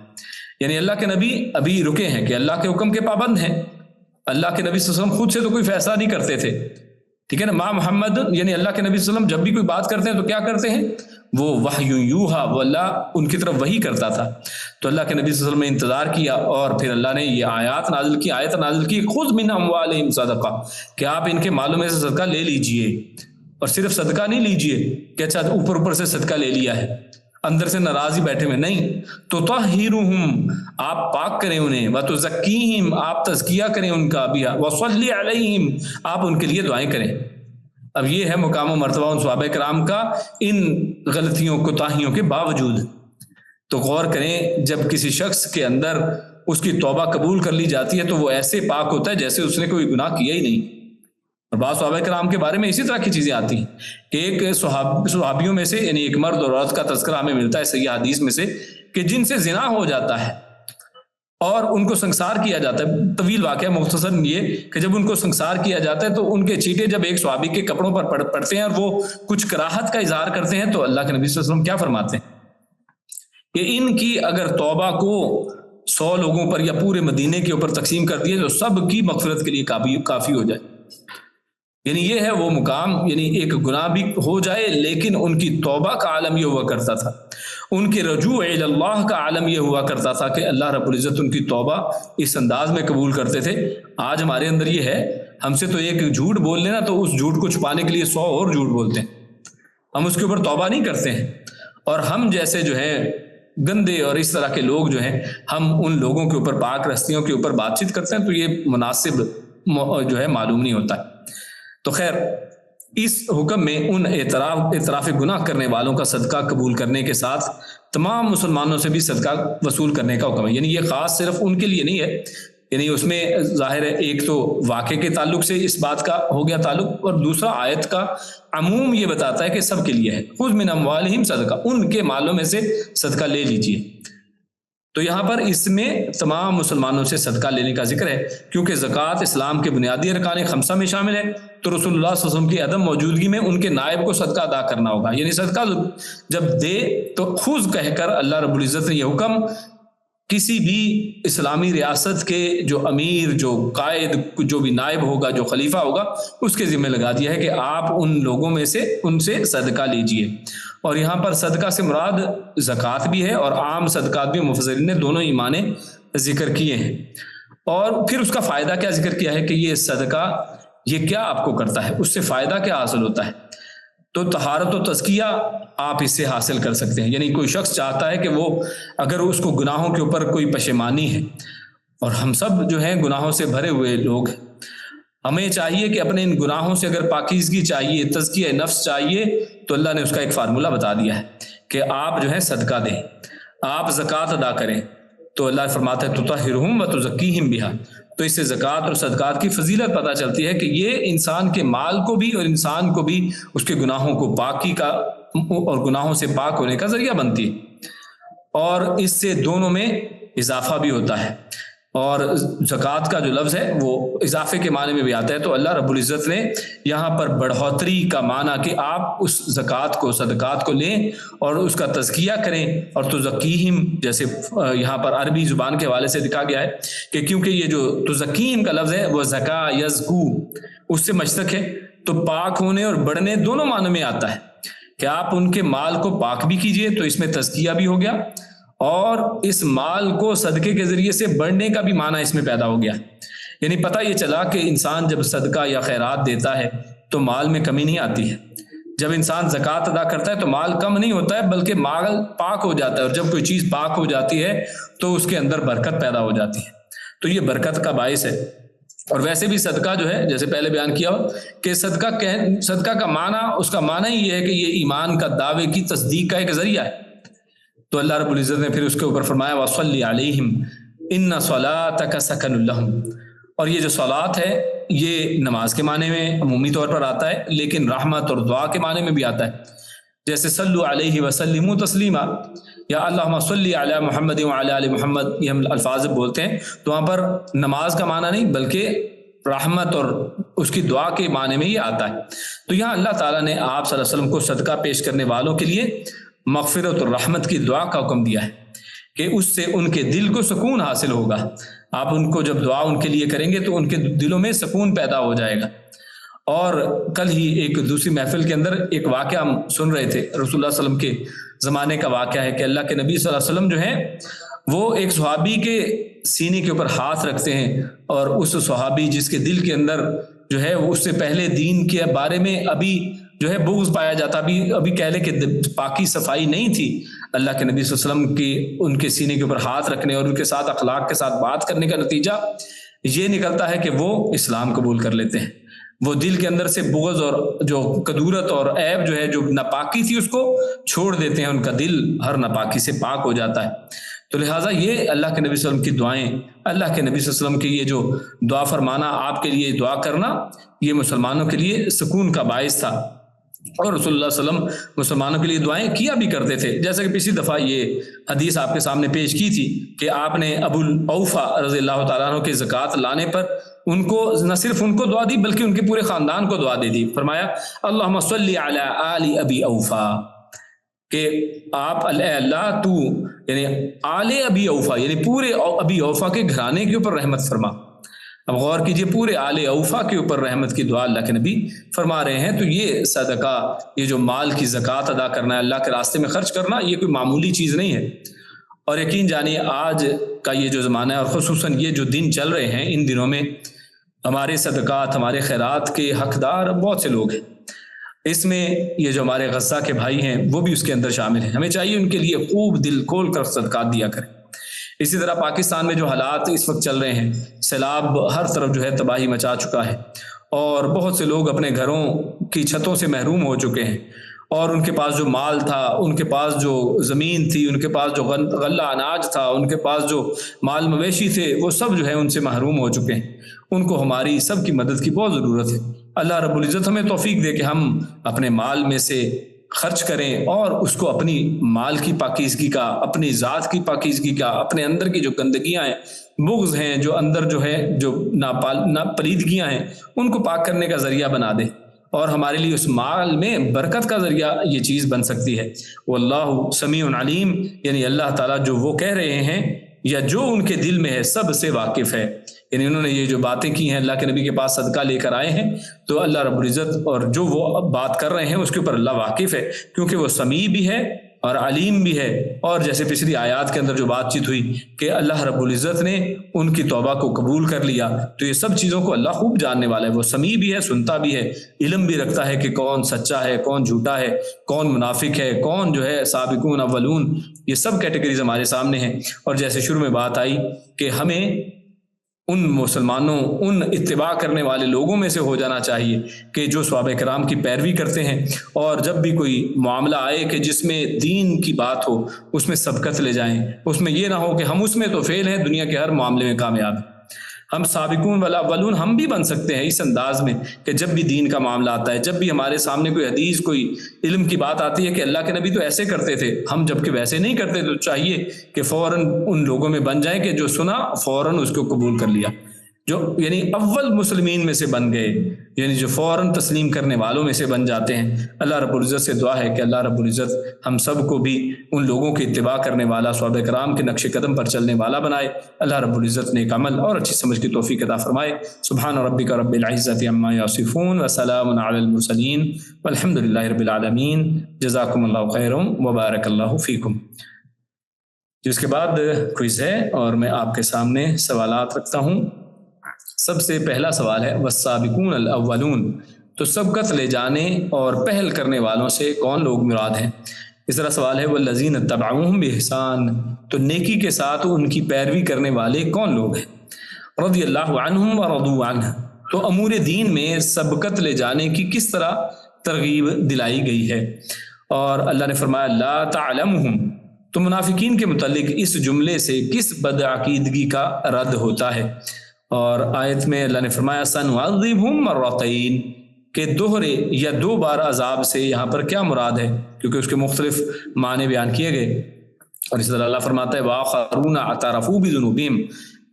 یعنی اللہ کے نبی ابھی رکے ہیں کہ اللہ کے حکم کے پابند ہیں. اللہ کے نبی صلی اللہ علیہ وسلم خود سے تو کوئی فیصلہ نہیں کرتے تھے, ٹھیک ہے نا. ماں محمد یعنی اللہ کے نبی صلی اللہ علیہ وسلم جب بھی کوئی بات کرتے ہیں تو کیا کرتے ہیں؟ وہ وحی یوحا, وہ اللہ ان کی طرف وحی کرتا تھا. تو اللہ کے نبی صلی اللہ علیہ وسلم نے انتظار کیا اور پھر اللہ نے یہ آیت نازل کی خذ من اموالہم صدقہ, کہ آپ ان کے مالوں میں سے صدقہ لے لیجئے. اور صرف صدقہ نہیں لیجئے کہ اچھا اوپر سے صدقہ لے لیا ہے, اندر سے ناراض ہی بیٹھے ہوئے نہیں. تو طہرہم, آپ پاک کریں انہیں, وتزکیہم, آپ تزکیہ کریں ان کا بھی, وصلی علیہم, آپ ان کے لیے دعائیں کریں. اب یہ ہے مقام و مرتبہ ان صحابہ کرام کا ان غلطیوں کوتاہیوں کے باوجود. تو غور کریں, جب کسی شخص کے اندر اس کی توبہ قبول کر لی جاتی ہے تو وہ ایسے پاک ہوتا ہے جیسے اس نے کوئی گناہ کیا ہی نہیں. اور بعض صحابہ کرام کے بارے میں اسی طرح کی چیزیں آتی ہیں کہ ایک صحابیوں میں سے, یعنی ایک مرد اور عورت کا تذکرہ ہمیں ملتا ہے صحیح حدیث میں سے, کہ جن سے زنا ہو جاتا ہے اور ان کو سنسار کیا جاتا ہے. طویل واقعہ، مختصر یہ کہ جب ان کو سنسار کیا جاتا ہے تو ان کے چیٹے جب ایک صحابی کے کپڑوں پر پڑتے ہیں اور وہ کچھ کراہت کا اظہار کرتے ہیں تو اللہ کے نبی صلی اللہ علیہ وسلم کیا فرماتے ہیں کہ ان کی اگر توبہ کو 100 لوگوں پر یا پورے مدینے کے اوپر تقسیم کر دیے تو سب کی مغفرت کے لیے کافی ہو جائے. یعنی یہ ہے وہ مقام، یعنی ایک گناہ بھی ہو جائے لیکن ان کی توبہ کا عالم یہ ہوا کرتا تھا، ان کے رجوع الی اللہ کا عالم یہ ہوا کرتا تھا کہ اللہ رب العزت ان کی توبہ اس انداز میں قبول کرتے تھے. آج ہمارے اندر یہ ہے، ہم سے تو ایک جھوٹ بول لینا تو اس جھوٹ کو چھپانے کے لیے 100 اور جھوٹ بولتے ہیں، ہم اس کے اوپر توبہ نہیں کرتے ہیں. اور ہم جیسے جو ہیں گندے اور اس طرح کے لوگ جو ہیں، ہم ان لوگوں کے اوپر، پاک رستیوں کے اوپر بات چیت کرتے ہیں تو یہ مناسب جو ہے معلوم نہیں ہوتا ہے. تو خیر، اس حکم میں ان اعتراف گناہ کرنے والوں کا صدقہ قبول کرنے کے ساتھ تمام مسلمانوں سے بھی صدقہ وصول کرنے کا حکم ہے. یعنی یہ خاص صرف ان کے لیے نہیں ہے، یعنی اس میں ظاہر ہے ایک تو واقعے کے تعلق سے اس بات کا ہو گیا تعلق، اور دوسرا آیت کا عموم یہ بتاتا ہے کہ سب کے لیے ہے. خذ من اموالہم صدقہ، ان کے مالوں میں سے صدقہ لے لیجئے. تو یہاں پر اس میں تمام مسلمانوں سے صدقہ لینے کا ذکر ہے، کیونکہ زکوٰۃ اسلام کے بنیادی ارکان خمسہ میں شامل ہے. تو رسول اللہ صلی اللہ علیہ وسلم کی عدم موجودگی میں ان کے نائب کو صدقہ ادا کرنا ہوگا. یعنی صدقہ جب دے تو خذ کہہ کر اللہ رب العزت نے یہ حکم کسی بھی اسلامی ریاست کے جو امیر، جو قائد، جو بھی نائب ہوگا، جو خلیفہ ہوگا، اس کے ذمہ لگا دیا ہے کہ آپ ان لوگوں میں سے ان سے صدقہ لیجئے. اور یہاں پر صدقہ سے مراد زکوٰۃ بھی ہے اور عام صدقات بھی، مفسرین نے دونوں ہی معنی ذکر کیے ہیں. اور پھر اس کا فائدہ کیا ذکر کیا ہے کہ یہ صدقہ یہ کیا آپ کو کرتا ہے، اس سے فائدہ کیا حاصل ہوتا ہے. تو طہارت و تزکیہ آپ اس سے حاصل کر سکتے ہیں. یعنی کوئی شخص چاہتا ہے کہ وہ اگر اس کو گناہوں کے اوپر کوئی پشیمانی ہے، اور ہم سب جو ہیں گناہوں سے بھرے ہوئے لوگ ہیں، ہمیں چاہیے کہ اپنے ان گناہوں سے اگر پاکیزگی چاہیے، تزکیہ نفس چاہیے، تو اللہ نے اس کا ایک فارمولہ بتا دیا ہے کہ آپ جو ہے صدقہ دیں، آپ زکوٰۃ ادا کریں. تو اللہ فرماتا ہے تطہرہم وتزکیہم بہا. تو اس سے زکوٰۃ اور صدقات کی فضیلت پتہ چلتی ہے کہ یہ انسان کے مال کو بھی اور انسان کو بھی اس کے گناہوں کو پاکی کا اور گناہوں سے پاک ہونے کا ذریعہ بنتی ہے، اور اس سے دونوں میں اضافہ بھی ہوتا ہے. اور زکوٰۃ کا جو لفظ ہے وہ اضافے کے معنی میں بھی آتا ہے. تو اللہ رب العزت نے یہاں پر بڑھوتری کا معنی کہ آپ اس زکوٰۃ کو، صدقات کو لیں اور اس کا تزکیہ کریں. اور تزکیہم جیسے یہاں پر عربی زبان کے حوالے سے لکھا گیا ہے کہ کیونکہ یہ جو تزکیہم کا لفظ ہے وہ زکا یزکو اس سے مشتق ہے، تو پاک ہونے اور بڑھنے دونوں معنی میں آتا ہے کہ آپ ان کے مال کو پاک بھی کیجئے. تو اس میں تزکیہ بھی ہو گیا، اور اس مال کو صدقے کے ذریعے سے بڑھنے کا بھی معنی اس میں پیدا ہو گیا. یعنی پتہ یہ چلا کہ انسان جب صدقہ یا خیرات دیتا ہے تو مال میں کمی نہیں آتی ہے. جب انسان زکوٰۃ ادا کرتا ہے تو مال کم نہیں ہوتا ہے بلکہ مال پاک ہو جاتا ہے، اور جب کوئی چیز پاک ہو جاتی ہے تو اس کے اندر برکت پیدا ہو جاتی ہے. تو یہ برکت کا باعث ہے. اور ویسے بھی صدقہ جو ہے جیسے پہلے بیان کیا ہو کہ صدقہ کا معنی، اس کا معنی ہی یہ ہے کہ یہ ایمان کا دعوے کی تصدیق کا ایک ذریعہ ہے. تو اللہ رب العزت نے پھر اس کے اوپر فرمایا وَصَلِّ عَلَيْهِمْ إِنَّ صَلَاتَكَ سَكَنٌ لَهُمْ. اور یہ جو صلات ہے یہ نماز کے معنی میں عمومی طور پر آتا ہے، لیکن رحمت اور دعا کے معنی میں بھی آتا ہے. جیسے صلوا علیہ وسلموا تسلیما، یا اللہم صلی علی محمد وعلی آل محمد، یہ ہم الفاظ بولتے ہیں. تو وہاں پر نماز کا معنی نہیں بلکہ رحمت اور اس کی دعا کے معنی میں یہ آتا ہے. تو یہاں اللہ تعالیٰ نے آپ صلی اللہ علیہ وسلم کو صدقہ پیش کرنے والوں کے لیے مغفرت اور رحمت کی دعا کا حکم دیا ہے کہ اس سے ان کے دل کو سکون حاصل ہوگا. آپ ان کو جب دعا ان کے لیے کریں گے تو ان کے دلوں میں سکون پیدا ہو جائے گا. اور کل ہی ایک دوسری محفل کے اندر ایک واقعہ ہم سن رہے تھے، رسول اللہ صلی اللہ علیہ وسلم کے زمانے کا واقعہ ہے کہ اللہ کے نبی صلی اللہ علیہ وسلم جو ہیں وہ ایک صحابی کے سینے کے اوپر ہاتھ رکھتے ہیں، اور اس صحابی جس کے دل کے اندر جو ہے وہ اس سے پہلے دین کے بارے میں ابھی جو ہے بغض پایا جاتا، ابھی کہہ لے کہ پاکی صفائی نہیں تھی، اللہ کے نبی صلی اللہ علیہ وسلم کی ان کے سینے کے اوپر ہاتھ رکھنے اور ان کے ساتھ اخلاق کے ساتھ بات کرنے کا نتیجہ یہ نکلتا ہے کہ وہ اسلام قبول کر لیتے ہیں. وہ دل کے اندر سے بغض اور جو کدورت اور عیب جو ہے، جو ناپاکی تھی، اس کو چھوڑ دیتے ہیں، ان کا دل ہر ناپاکی سے پاک ہو جاتا ہے. تو لہٰذا یہ اللہ کے نبی صلی اللہ علیہ وسلم کی دعائیں، اللہ کے نبی صلی اللہ علیہ وسلم کی یہ جو دعا فرمانا، آپ کے لیے دعا کرنا، یہ مسلمانوں کے لیے سکون کا باعث تھا. اور رسول اللہ صلی اللہ علیہ وسلم مسلمانوں کے لیے دعائیں کیا بھی کرتے تھے، جیسا کہ پچھلی دفعہ یہ حدیث آپ کے سامنے پیش کی تھی کہ آپ نے ابو الاوفا رضی اللہ تعالیٰ عنہ کے زکوٰۃ لانے پر ان کو نہ صرف ان کو دعا دی بلکہ ان کے پورے خاندان کو دعا دے دی. فرمایا اللہم صلی علی آل ابی اوفا، کہ آپ اے اللہ تو یعنی آل ابی اوفا یعنی پورے ابی اوفا کے گھرانے کے اوپر رحمت فرما. اب غور کیجئے، پورے آل اوفا کے اوپر رحمت کی دعا اللہ کے نبی فرما رہے ہیں. تو یہ صدقہ، یہ جو مال کی زکوٰۃ ادا کرنا ہے، اللہ کے راستے میں خرچ کرنا، یہ کوئی معمولی چیز نہیں ہے. اور یقین جانیے آج کا یہ جو زمانہ ہے اور خصوصاً یہ جو دن چل رہے ہیں، ان دنوں میں ہمارے صدقات، ہمارے خیرات کے حقدار بہت سے لوگ ہیں. اس میں یہ جو ہمارے غزہ کے بھائی ہیں وہ بھی اس کے اندر شامل ہیں. ہمیں چاہیے ان کے لیے خوب دل کھول کر صدقات دیا کریں. اسی طرح پاکستان میں جو حالات اس وقت چل رہے ہیں، سیلاب ہر طرف جو ہے تباہی مچا چکا ہے اور بہت سے لوگ اپنے گھروں کی چھتوں سے محروم ہو چکے ہیں، اور ان کے پاس جو مال تھا، ان کے پاس جو زمین تھی، ان کے پاس جو غلہ اناج تھا، ان کے پاس جو مال مویشی تھے، وہ سب جو ہے ان سے محروم ہو چکے ہیں. ان کو ہماری سب کی مدد کی بہت ضرورت ہے. اللہ رب العزت ہمیں توفیق دے کہ ہم اپنے مال میں سے خرچ کریں اور اس کو اپنی مال کی پاکیزگی کا، اپنی ذات کی پاکیزگی کا، اپنے اندر کی جو گندگیاں ہیں، بغض ہیں، جو اندر جو ہے جو ناپلیدگیاں ہیں، ان کو پاک کرنے کا ذریعہ بنا دے. اور ہمارے لیے اس مال میں برکت کا ذریعہ یہ چیز بن سکتی ہے. واللہ سمیع علیم، یعنی اللہ تعالیٰ جو وہ کہہ رہے ہیں یا جو ان کے دل میں ہے سب سے واقف ہے. یعنی انہوں نے یہ جو باتیں کی ہیں، اللہ کے نبی کے پاس صدقہ لے کر آئے ہیں، تو اللہ رب العزت اور جو وہ بات کر رہے ہیں اس کے اوپر اللہ واقف ہے، کیونکہ وہ سمیع بھی ہے اور علیم بھی ہے. اور جیسے پچھلی آیات کے اندر جو بات چیت ہوئی کہ اللہ رب العزت نے ان کی توبہ کو قبول کر لیا، تو یہ سب چیزوں کو اللہ خوب جاننے والا ہے. وہ سمیع بھی ہے، سنتا بھی ہے، علم بھی رکھتا ہے کہ کون سچا ہے، کون جھوٹا ہے، کون منافق ہے، کون جو ہے سابقون اولون. یہ سب کیٹیگریز ہمارے سامنے ہیں. اور جیسے شروع میں بات آئی کہ ہمیں ان مسلمانوں، ان اتباع کرنے والے لوگوں میں سے ہو جانا چاہیے کہ جو صحابہ کرام کی پیروی کرتے ہیں، اور جب بھی کوئی معاملہ آئے کہ جس میں دین کی بات ہو اس میں سبقت لے جائیں. اس میں یہ نہ ہو کہ ہم اس میں تو فیل ہیں، دنیا کے ہر معاملے میں کامیاب ہیں. ہم سابقون والاولون ہم بھی بن سکتے ہیں اس انداز میں کہ جب بھی دین کا معاملہ آتا ہے، جب بھی ہمارے سامنے کوئی حدیث، کوئی علم کی بات آتی ہے کہ اللہ کے نبی تو ایسے کرتے تھے، ہم جب کہ ویسے نہیں کرتے، تو چاہیے کہ فوراً ان لوگوں میں بن جائیں کہ جو سنا فوراً اس کو قبول کر لیا، جو یعنی اول مسلمین میں سے بن گئے، یعنی جو فوراً تسلیم کرنے والوں میں سے بن جاتے ہیں. اللہ رب العزت سے دعا ہے کہ اللہ رب العزت ہم سب کو بھی ان لوگوں کی اتباع کرنے والا، صحابہ کرام کے نقش قدم پر چلنے والا بنائے. اللہ رب العزت نیک عمل اور اچھی سمجھ کی توفیق عطا فرمائے. سبحان ربک رب العزت عما یصفون وسلام علی المرسلین والحمد للہ رب العالمین. جزاکم اللہ خیر وبارک اللہ فیکم. جس کے بعد کوئز ہے اور میں آپ کے سامنے سوالات رکھتا ہوں. سب سے پہلا سوال ہے والسابقون الاولون، تو سبقت لے جانے اور پہل کرنے والوں سے کون لوگ مراد ہیں؟ اس طرح سوال ہے والذین اتبعوہم بإحسان، تو نیکی کے ساتھ ان کی پیروی کرنے والے کون لوگ ہیں؟ رضی اللہ عنہم ورضوا عنہ، تو امور دین میں سبقت لے جانے کی کس طرح ترغیب دلائی گئی ہے؟ اور اللہ نے فرمایا لا تعلمہم، تو منافقین کے متعلق اس جملے سے کس بدعقیدگی کا رد ہوتا ہے؟ اور آیت میں اللہ نے فرمایا سنعذبہم مرتین، کہ دوہرے یا دو بار عذاب سے یہاں پر کیا مراد ہے؟ کیونکہ اس کے مختلف معنی بیان کیے گئے. اور اس طرح اللہ فرماتا ہے وآخرون اعترفوا بذنوبہم،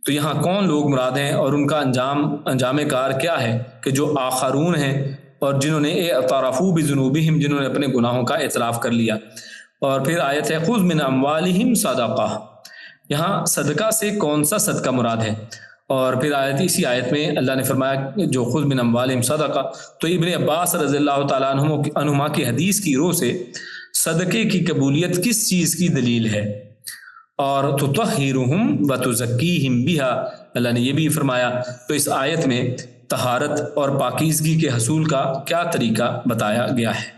تو یہاں کون لوگ مراد ہیں اور ان کا انجام کار کیا ہے؟ کہ جو آخرون ہیں اور جنہوں نے اعترفوا بذنوبہم، جنہوں نے اپنے گناہوں کا اعتراف کر لیا. اور پھر آیت ہے خذ من اموالہم صدقہ، یہاں صدقہ سے کون سا صدقہ مراد ہے؟ اور پھر اسی آیت میں اللہ نے فرمایا جو خذ من اموالہم صدقہ، تو ابن عباس رضی اللہ تعالیٰ عنہما کی حدیث کی روح سے صدقے کی قبولیت کس چیز کی دلیل ہے؟ اور تطہرہم وتزکیہم بہا، اللہ نے یہ بھی فرمایا. تو اس آیت میں طہارت اور پاکیزگی کے حصول کا کیا طریقہ بتایا گیا ہے؟